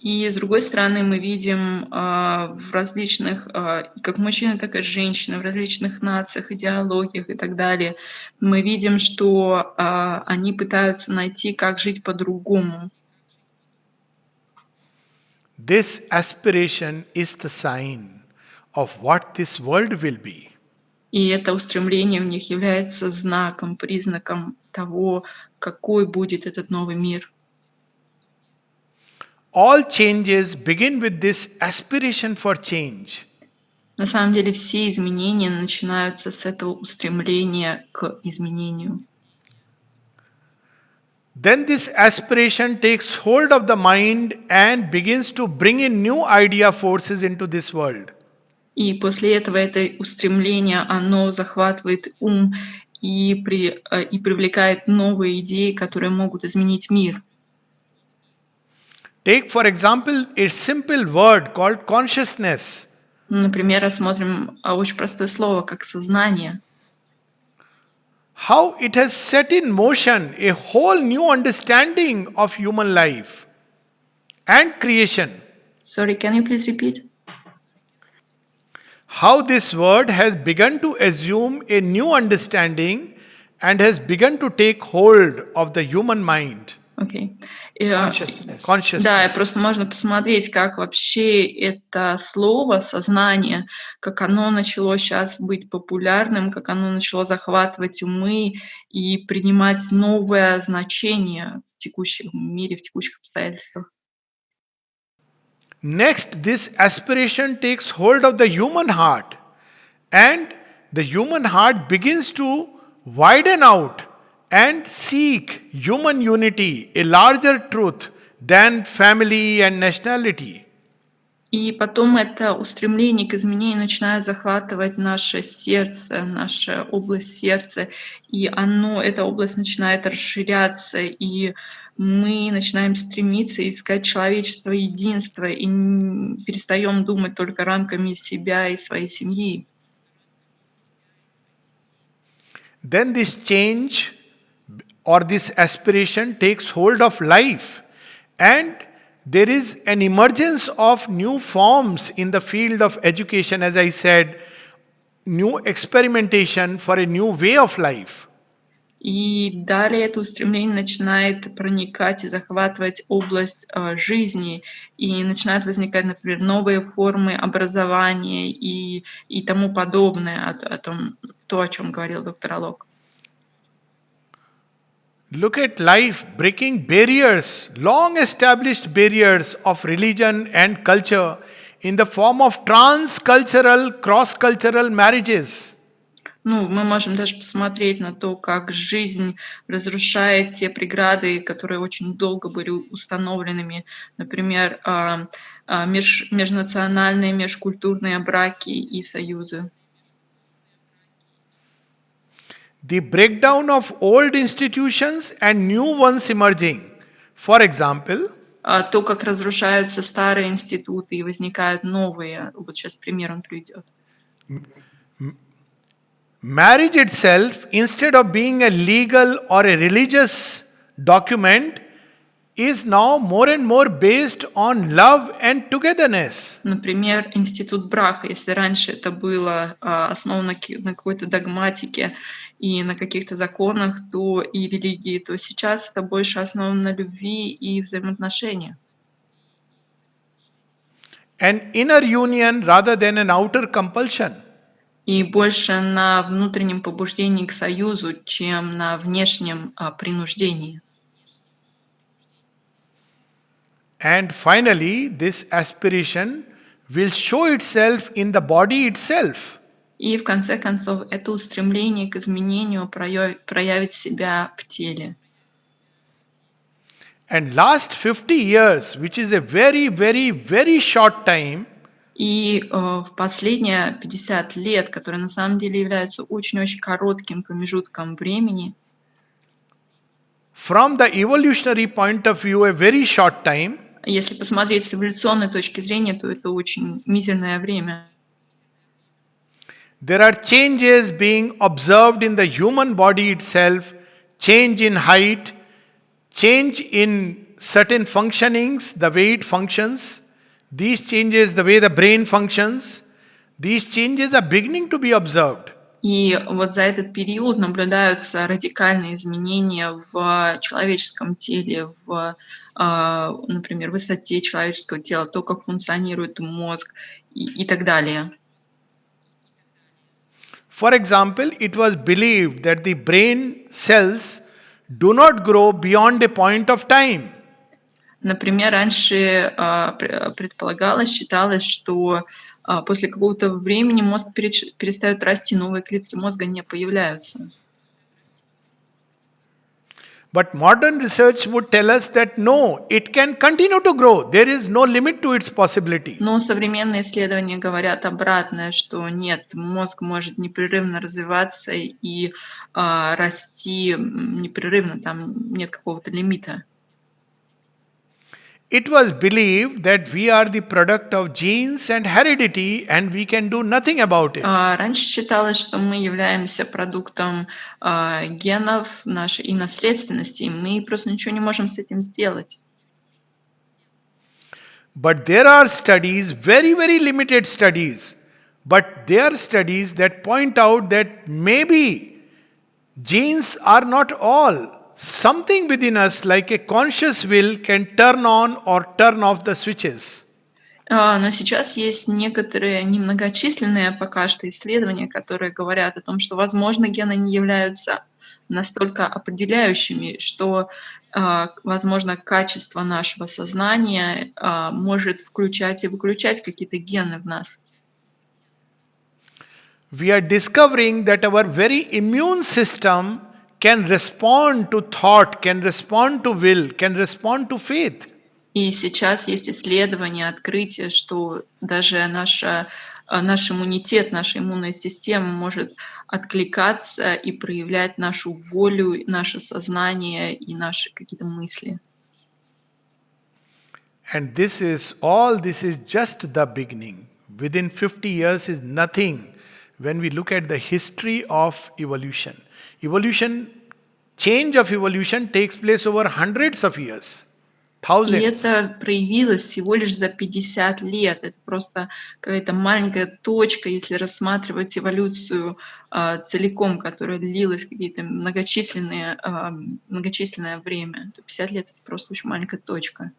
И с другой стороны, мы видим в различных, как мужчины, так и женщины, в различных нациях, идеологиях и так далее, мы видим, что они пытаются найти, как жить по-другому. This aspiration is the sign of what this world will be. И это устремление в них является знаком, признаком того, какой будет этот новый мир. All changes begin with this aspiration for change. На самом деле все изменения начинаются с этого устремления к изменению. Then this aspiration takes hold of the mind and begins to bring in new idea forces into this world. И после этого это устремление, оно захватывает ум и привлекает новые идеи, которые могут изменить мир. Take, for example, a simple word called consciousness. Например, рассмотрим очень простое слово, как сознание. How it has set in motion a whole new understanding of human life and creation. Sorry, can you please repeat? How this word has begun to assume a new understanding and has begun to take hold of the human mind. Okay. Consciousness. Да, просто можно посмотреть, как вообще это слово «сознание», как оно начало сейчас быть популярным, как оно начало захватывать умы и принимать новое значение в текущем мире, в текущих обстоятельствах. Next, this aspiration takes hold of the human heart, and the human heart begins to widen out and seek human unity, a larger truth than family and nationality. И потом это устремление к изменению начинает захватывать наше сердце, наша область сердца, и эта область начинает расширяться, и мы начинаем стремиться искать человечество, единство, и перестаем думать только рамками себя и своей семьи. Then this change or this aspiration takes hold of life, and there is an emergence of new forms in the field of education, as I said, new experimentation for a new way of life. И далее это устремление начинает проникать и захватывать область жизни, и начинают возникать, например, новые формы образования и тому подобное, о чем говорил доктор Алок. look at life breaking barriers, long established barriers of religion and culture in the form of trans-cultural, cross-cultural marriages. Ну, мы можем даже посмотреть на то, как жизнь разрушает те преграды, которые очень долго были установленными, например, межнациональные, межкультурные браки и союзы. The breakdown of old institutions and new ones emerging. For example, То, как разрушаются старые институты и возникают новые. Вот сейчас пример он приведет. marriage itself, instead of being a legal or a religious document, is now more and more based on love and togetherness. Например, институт брака. Если раньше это было основано на какой-то догматике и на каких-то законах, то и религии, то сейчас это больше основано на любви и взаимоотношениях. An inner union rather than an outer compulsion. И больше на внутреннем побуждении к союзу, чем на внешнем принуждении. And finally, this aspiration will show itself in the body itself. И в конце концов, это устремление к изменению проявит себя в теле. And last 50 years, which is a very, very, very short time, И в последние 50 лет, которые на самом деле являются очень-очень коротким промежутком времени, from the evolutionary point of view, a very short time, если посмотреть с эволюционной точки зрения, то это очень мизерное время. there are changes being observed in the human body itself, change in height, change in certain functionings, the way it functions, these changes, the way the brain functions, these changes are beginning to be observed. И вот за этот период наблюдаются радикальные изменения в человеческом теле, например, высоте человеческого тела, то, как функционирует мозг и так далее. For example, it was believed that the brain cells do not grow beyond a point of time. Например, раньше предполагалось, считалось, что после какого-то времени мозг перестает расти, новые клетки мозга не появляются. But modern research would tell us that no, it can continue to grow. There is no limit to its possibility. Но современные исследования говорят обратное, что нет, мозг может непрерывно развиваться и расти непрерывно, там нет какого-то лимита. It was believed that we are the product of genes and heredity and we can do nothing about it. Раньше считалось, что мы являемся продуктом генов нашей и наследственности, и мы просто ничего не можем с этим сделать. But there are studies, very, very limited studies, but there are studies that point out that maybe genes are not all. Something within us, like a conscious will, can turn on or turn off the switches. Но сейчас есть некоторые немногочисленные пока что исследования, которые говорят о том, что, возможно, гены не являются настолько определяющими, что, возможно, качество нашего сознания может включать и выключать какие-то гены в нас. We are discovering that our very immune system can respond to thought, can respond to will, can respond to faith. И сейчас есть исследования, открытие, что даже наш иммунитет, наша иммунная система может откликаться и проявлять нашу волю, наше сознание и наши какие-то мысли. And this is just the beginning. Within 50 years is nothing when we look at the history of evolution. Change of evolution takes place over hundreds of years, thousands. И это проявилось всего лишь за 50 лет. Это просто какая-то маленькая точка, если рассматривать эволюцию целиком, которая длилась какие-то многочисленное время. 50 лет — это просто очень маленькая точка.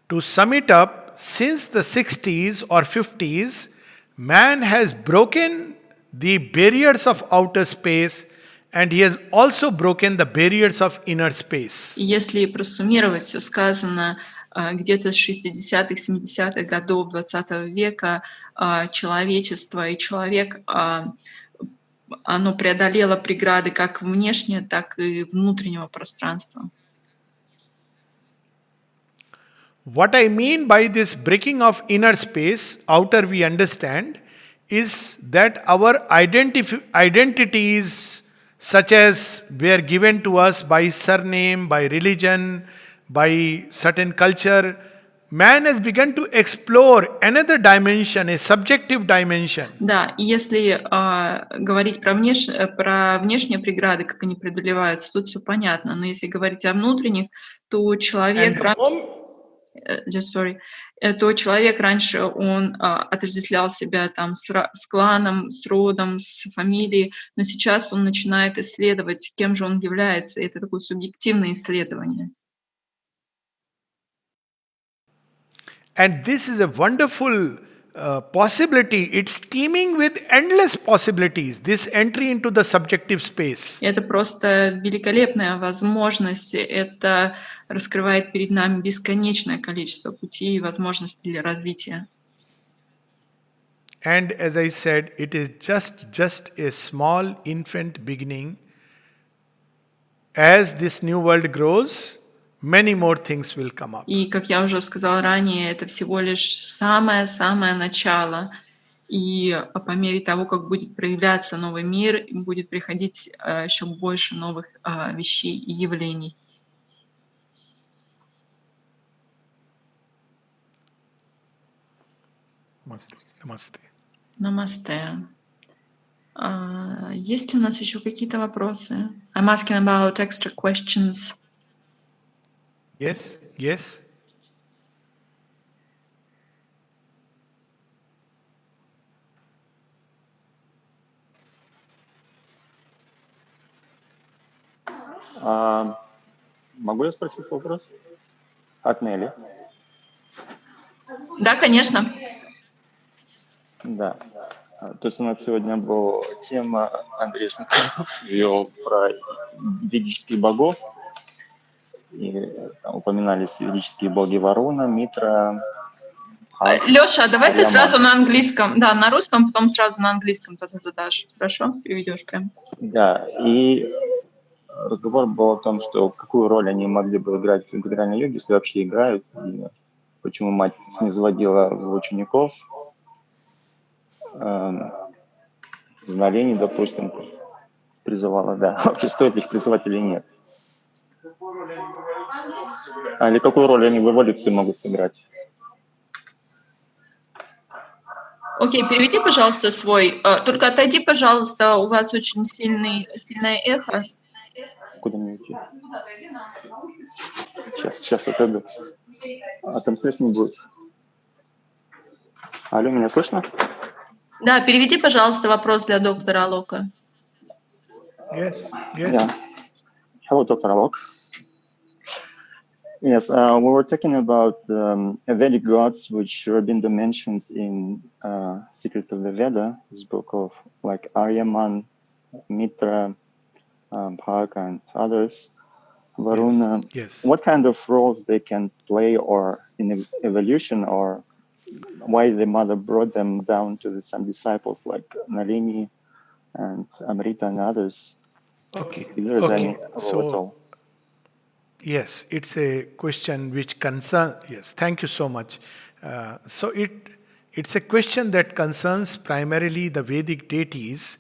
To sum it up, since the 60s or 50s, man has broken the barriers of outer space And he has also broken the barriers of inner space. И если просуммировать все сказанное, где-то с 60-х, 70-х годов 20 века человечество и человек, оно преодолело преграды как внешнего, так и внутреннего пространства. What I mean by this breaking of inner space, outer we understand, is that our identities, such as were given to us by surname, by religion, by certain culture, man has begun to explore another dimension, a subjective dimension. Да, и если говорить про внешние преграды, как они преодолеваются, тут все понятно. Но если говорить о внутренних, то человек раньше он отождествлял себя там с кланом, с родом, с фамилией, но сейчас он начинает исследовать, кем же он является. И это такое субъективное исследование. And this is a wonderful possibility. It's teeming with endless possibilities, this entry into the subjective space. Это просто великолепная возможность. Это раскрывает перед нами бесконечное количество путей и возможностей для развития. And as I said, it is just a small infant beginning. As this new world grows, many more things will come up. И, как я уже сказала ранее, это всего лишь самое-самое начало. И по мере того, как будет проявляться новый мир, будет приходить еще больше новых вещей и явлений. Namaste. Намасте. Есть ли у нас еще какие-то вопросы? I'm asking about extra questions. Yes? Yes? Могу я спросить вопрос? От Нелли. Да, конечно. Да. То есть у нас сегодня была тема, Андрей вел про ведических богов. И там упоминались ведические боги Варуна, Митра. Лёша, давай ты сразу на английском. Да, на русском, потом сразу на английском тогда задашь. Хорошо? Переведешь прям. Да, и разговор был о том, что какую роль они могли бы играть в интегральной йоге, если вообще играют, и почему мать снизводила в учеников знамений, допустим, призывала, да, вообще стоит ли их призывать или нет. Или какую роль они в эволюции могут сыграть? Окей, переведи, пожалуйста, свой. Только отойди, пожалуйста, у вас очень сильное эхо. Куда мне идти? Сейчас отойду. А там связь не будет. Алло, меня слышно? Да, переведи, пожалуйста, вопрос для доктора Алока. Yes. Yeah. Hello, Dr. Alok. Yes, we were talking about Vedic gods, which Aurobindo mentioned in Secret of the Veda, this book of like Aryaman, Mitra, Bhag, and others. Varuna. Yes. What kind of roles they can play, or in evolution, or why the mother brought them down to some disciples like Nalini and Amrita and others? Okay. If there is any role at all. Yes, it's a question which concerns. Yes, thank you so much. So it's a question that concerns primarily the Vedic deities.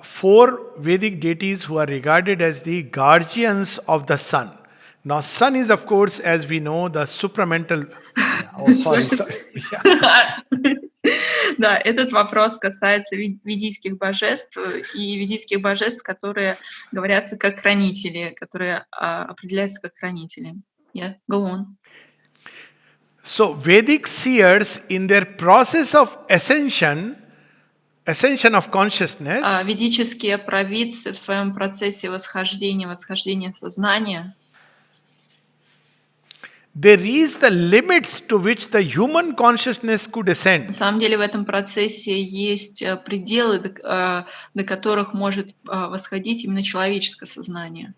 4 Vedic deities who are regarded as the guardians of the sun. Now, sun is, of course, as we know, the supramental. Sorry. Да, этот вопрос касается ведийских божеств и ведийских божеств, которые говорятся как хранители, которые определяются как хранители. Yeah, go on. So, Vedic seers in their process of ascension of consciousness, ведические провидцы в своем процессе восхождения сознания, they reach the limits to which the human consciousness could На ascend. самом деле в этом процессе есть пределы, до которых может восходить именно человеческое сознание.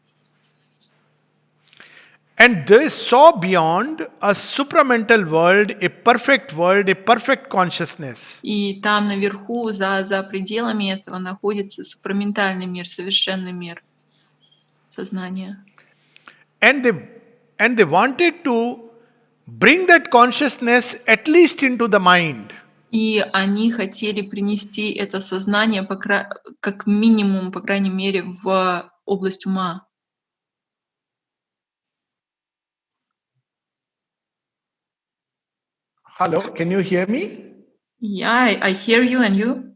And they saw beyond a supramental world, a perfect consciousness. И там наверху, за пределами этого, находится супраментальный мир, совершенный мир сознания. And they wanted to bring that consciousness at least into the mind. И они хотели принести это сознание, как минимум, по крайней мере, в область ума. Hello, can you hear me? Yeah, I hear you, and you?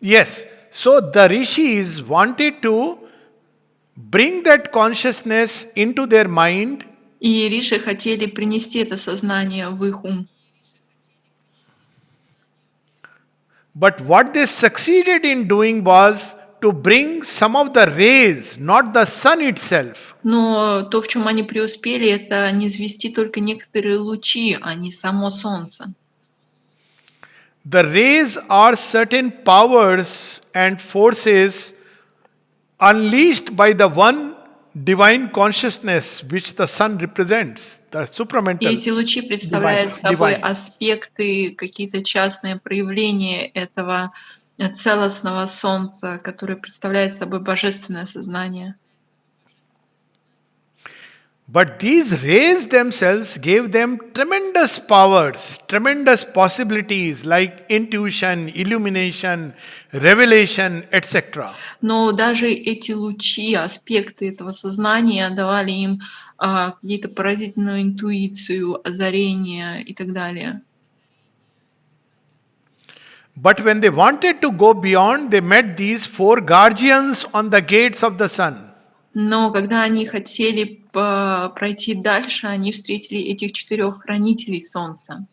Yes. So the rishis wanted to bring that consciousness into their mind. И риши хотели принести это сознание в их ум. But what they succeeded in doing was to bring some of the rays, not the sun itself. Но то, в чем они преуспели, это не низвести только некоторые лучи, а не само солнце. The rays are certain powers and forces unleashed by the one divine consciousness which the sun represents, the И supramental. эти лучи представляют собой divine. аспекты, какие-то частные проявления этого целостного солнца, которое представляет собой божественное сознание. But these rays themselves gave them tremendous powers, tremendous possibilities like intuition, illumination, revelation, etc. Но даже эти лучи, аспекты этого сознания давали им какие-то поразительную интуицию, озарение и так далее. But when they wanted to go beyond, they met these four guardians on the gates of the sun. Но когда они хотели пройти дальше, они встретили этих 4 хранителей солнца.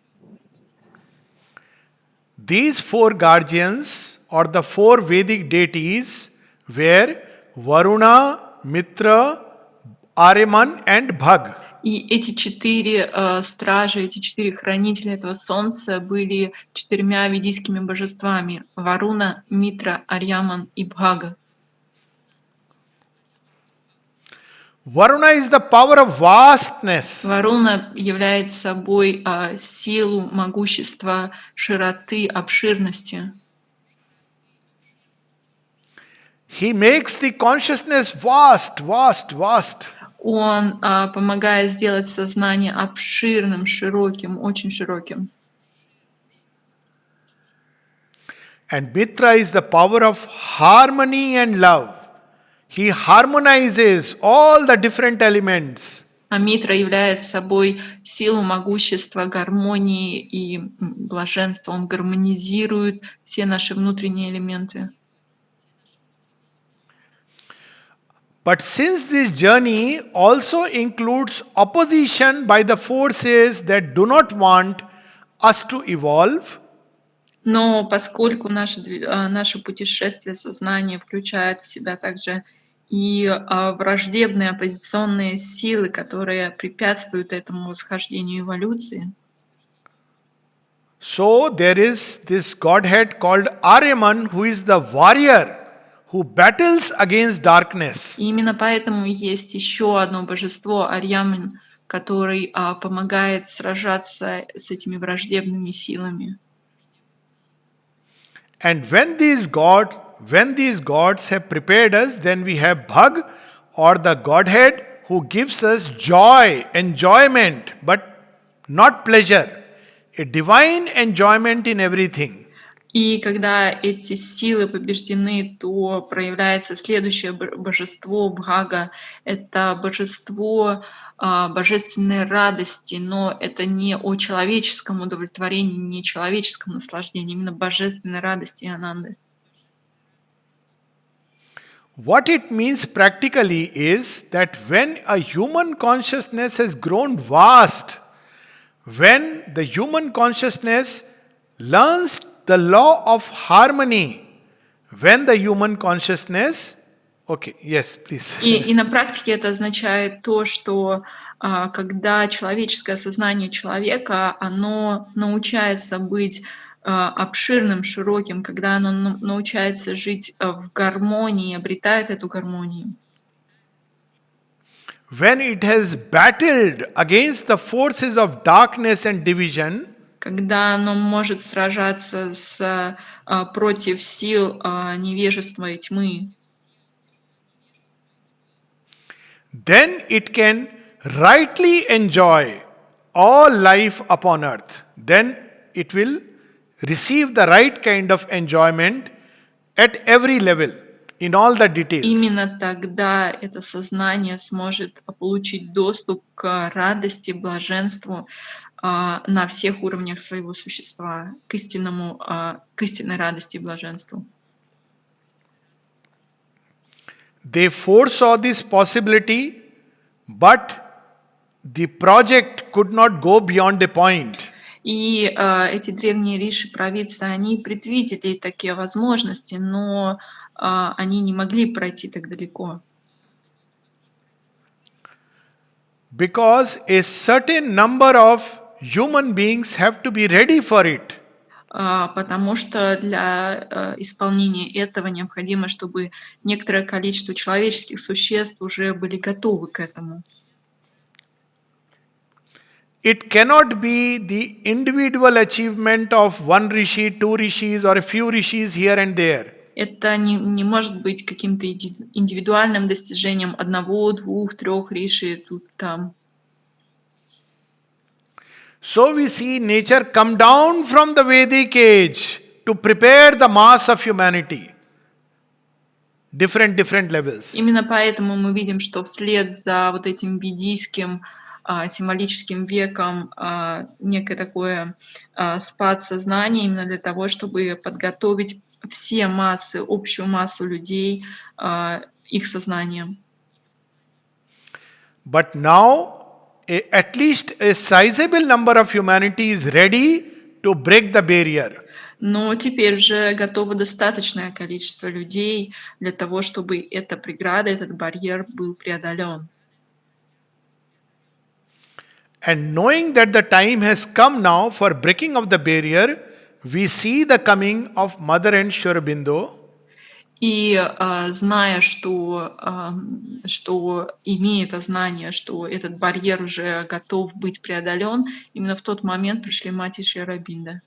These four guardians, or the four Vedic deities, were Varuna, Mitra, Aryaman and Bhag. И эти 4 стражи, эти 4 хранителя этого солнца были 4 ведийскими божествами: Варуна, Митра, Арьяман и Бхага. Varuna is the power of vastness. Варуна является собой силу, могущество, широты, обширности. He makes the consciousness vast. Он помогает сделать сознание обширным, широким, очень широким. And Mitra is the power of harmony and love. He harmonizes all the different elements. А Митра является собой силу, могущества, гармонии и блаженства. Он гармонизирует все наши внутренние элементы. But since this journey also includes opposition by the forces that do not want us to evolve, Но поскольку наше путешествие сознания включает в себя также и враждебные оппозиционные силы, которые препятствуют этому восхождению эволюции, so there is this Godhead called Aryaman, who is the warrior who battles against darkness. и именно поэтому есть еще одно божество, Арьяман, который помогает сражаться с этими враждебными силами. And when these gods have prepared us, then we have Bhag, or the Godhead, who gives us joy, enjoyment, but not pleasure. A divine enjoyment in everything. И когда эти силы побеждены, то проявляется следующее божество Бхага. Это божество божественной радости, но это не о человеческом удовлетворении, не человеческом наслаждении, именно божественной радости и ананды. What it means practically is that when a human consciousness has grown vast, when the human consciousness learns the law of harmony, when the human consciousness Okay, yes, please. И на практике это означает то, что когда человеческое сознание человека, оно научается быть обширным, широким, когда оно научается жить в гармонии, обретает эту гармонию. When it has battled against the forces of darkness and division, Когда оно может сражаться против сил невежества и тьмы, then it can rightly enjoy all life upon earth. Then it will receive the right kind of enjoyment at every level, in all the details. именно тогда это сознание сможет получить доступ к радости, блаженству на всех уровнях своего существа, к истинной радости и блаженству. They foresaw this possibility, but the project could not go beyond a point. И эти древние риши, провидцы, они предвидели такие возможности, но они не могли пройти так далеко. Because a certain number of human beings have to be ready for it. Потому что для исполнения этого необходимо, чтобы некоторое количество человеческих существ уже были готовы к этому. It cannot be the individual achievement of one rishi, two rishis, or a few rishis here and there. Это не может быть каким-то индивидуальным достижением одного, двух, трех риши тут, там. So we see nature come down from the Vedic age to prepare the mass of humanity. Different levels. Именно поэтому мы видим, что вслед за вот этим ведийским символическим веком некое такое спад сознания именно для того, чтобы подготовить все массы, общую массу людей, их сознанием. But now, at least a sizable number of humanity is ready to break the barrier. Но теперь же готово достаточное количество людей для того, чтобы эта преграда, этот барьер был преодолен. And knowing that the time has come now for breaking of the barrier, we see the coming of Mother and Shri Aurobindo. И зная, что имея это знание, что этот барьер уже готов быть преодолен, именно в тот момент пришли мать и Шри Ауробиндо,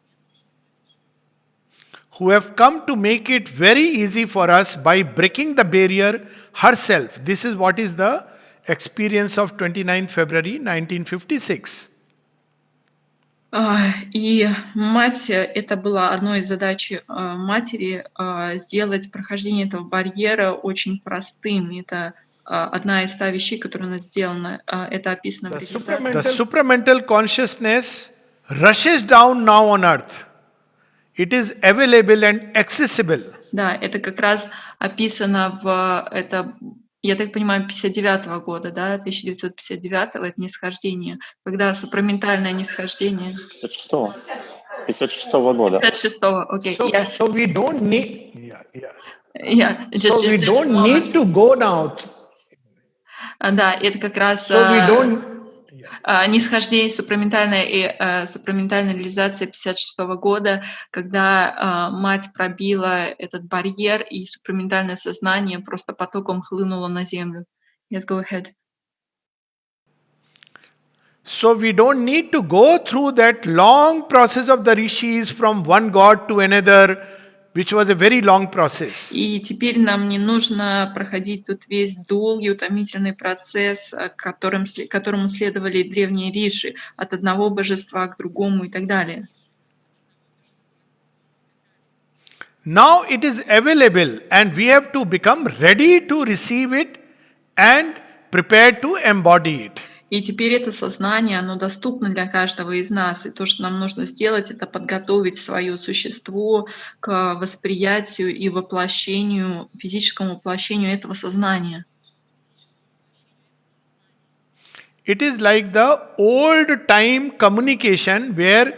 Who have come to make it very easy for us by breaking the barrier herself. This is what is the experience of 29th February 1956. И мать, это была одной из задач матери, сделать прохождение этого барьера очень простым. Это одна из 100 вещей, которые она сделана. Это описано в реализации. The supramental consciousness rushes down now on earth. It is available and accessible. Да, это как раз описано я так понимаю, 59-го года, да, 1959-го, это нисхождение, когда супраментальное нисхождение. 56-го года. 56-го, окей. So we don't need. So we don't need to go now. Да, это как раз нисхождение супраментальная и супраментальная реализация 56-го года, когда мать пробила этот барьер, и супраментальное сознание просто потоком хлынуло на землю. Yes, go ahead. So we don't need to go through that long process of the rishis from one god to another, which was a very long process. И теперь нам не нужно проходить тут весь долгий, утомительный процесс, которому следовали древние риши, от одного божества к другому и так далее. Now it is available and we have to become ready to receive it and prepared to embody it. И теперь это сознание, оно доступно для каждого из нас. И то, что нам нужно сделать, это подготовить свое существо к восприятию и воплощению, физическому воплощению этого сознания. It is like the old time communication where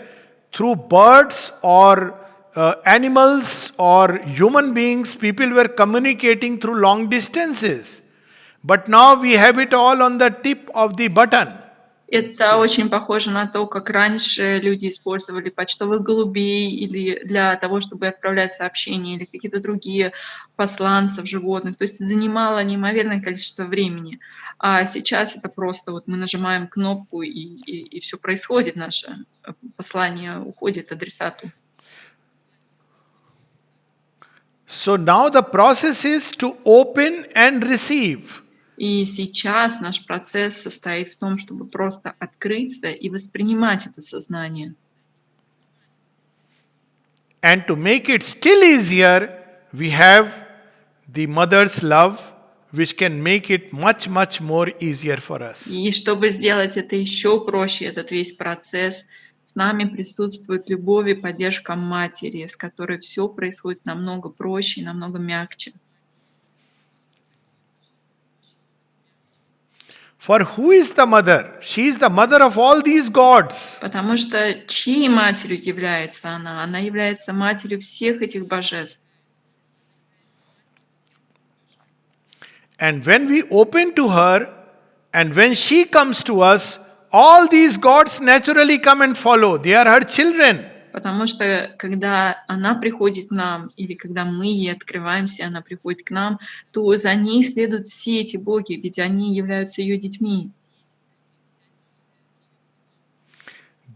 through birds or animals or human beings, people were communicating through long distances. But now we have it all on the tip of the button. Это очень похоже на то, как раньше люди использовали почтовых голубей или для того, чтобы отправлять сообщения, или какие-то другие посланцев, животных. То есть это занимало неимоверное количество времени. А сейчас это просто вот мы нажимаем кнопку, и все происходит, наше послание уходит адресату. So now the process is to open and receive. И сейчас наш процесс состоит в том, чтобы просто открыться и воспринимать это сознание. And to make it still easier, we have the mother's love, which can make it much, much more easier for us. И чтобы сделать это еще проще, этот весь процесс, с нами присутствует любовь и поддержка матери, с которой все происходит намного проще и намного мягче. For who is the mother? She is the mother of all these gods. Потому что чьей матерью является она? Она является матерью всех этих божеств. And when we open to her, and when she comes to us, all these gods naturally come and follow. They are her children. Потому что когда она приходит к нам, или когда мы ей открываемся, она приходит к нам, то за ней следуют все эти боги, ведь они являются ее детьми.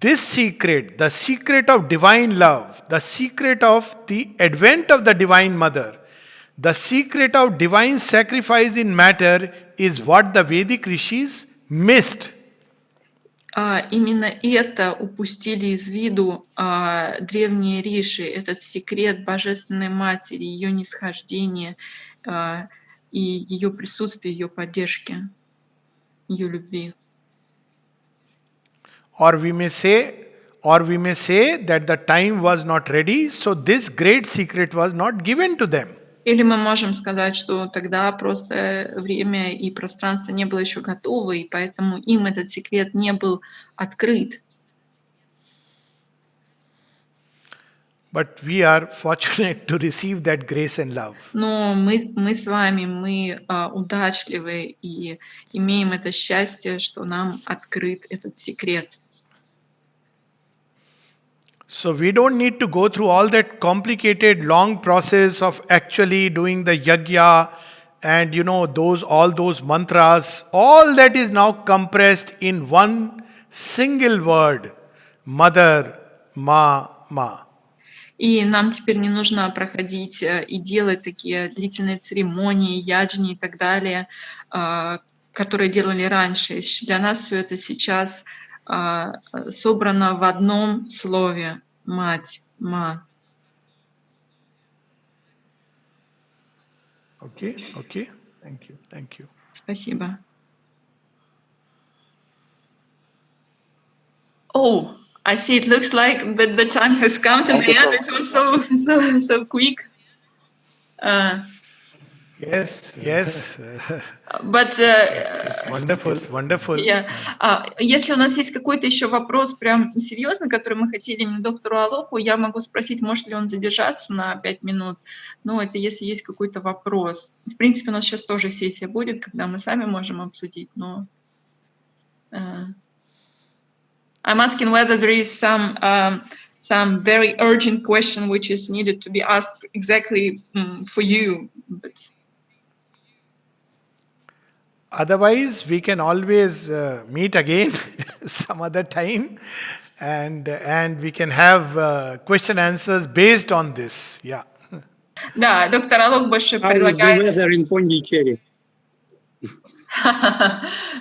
This secret, the secret of divine love, the secret of the advent of the Divine Mother, the secret of divine sacrifice in matter is what the Vedic rishis missed. Именно это упустили из виду древние риши, этот секрет Божественной Матери, ее нисхождения и ее присутствия, ее поддержки, ее любви. Or we may say that the time was not ready, so this great secret was not given to them. Или мы можем сказать, что тогда просто время и пространство не было еще готовы, и поэтому им этот секрет не был открыт. But we are fortunate to receive that grace and love. Но мы с вами, мы удачливы и имеем это счастье, что нам открыт этот секрет. So we don't need to go through all that complicated long process of actually doing the yajna and all those mantras. All that is now compressed in one single word: Mother, Ma, Ma. И нам теперь не нужно проходить и делать такие длительные церемонии, яджни и так далее, которые делали раньше. Для нас все это сейчас собрано в одном слове: мать, ма. Okay. Thank you. Спасибо. Oh, I see. It looks like the time has come to the end. It was so quick. Yes. But It's wonderful. Yeah. Если у нас есть какой-то еще вопрос прям серьезный, который мы хотели именно доктору Алоку, я могу спросить, может ли он задержаться на 5 минут. Ну, это если есть какой-то вопрос. В принципе, у нас сейчас тоже сессия будет, когда мы сами можем обсудить, но... I'm asking whether there is some very urgent question which is needed to be asked exactly for you. But... Otherwise, we can always meet again some other time, and we can have question answers based on this. Yeah. Да, доктор Алок больше предлагает... weather in Пондичерри?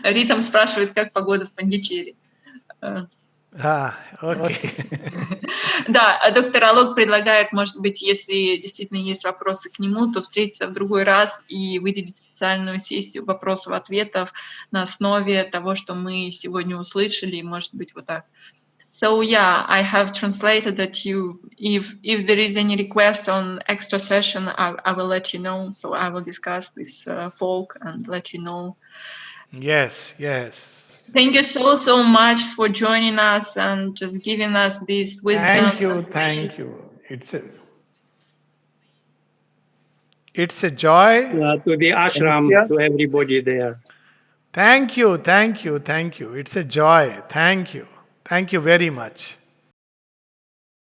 Ритм спрашивает, как погода в Пондичерри. Okay. Да, доктор Алок предлагает, может быть, если действительно есть вопросы к нему, то встретиться в другой раз и выделить специальную сессию вопросов-ответов на основе того, что мы сегодня услышали, может быть, вот так. So yeah, I have translated that if there is any request on extra session, I will let you know. So I will discuss with folk and let you know. Yes. Thank you so much for joining us and just giving us this wisdom. Thank you. It's a joy. To the ashram, to everybody there. Thank you. It's a joy. Thank you very much.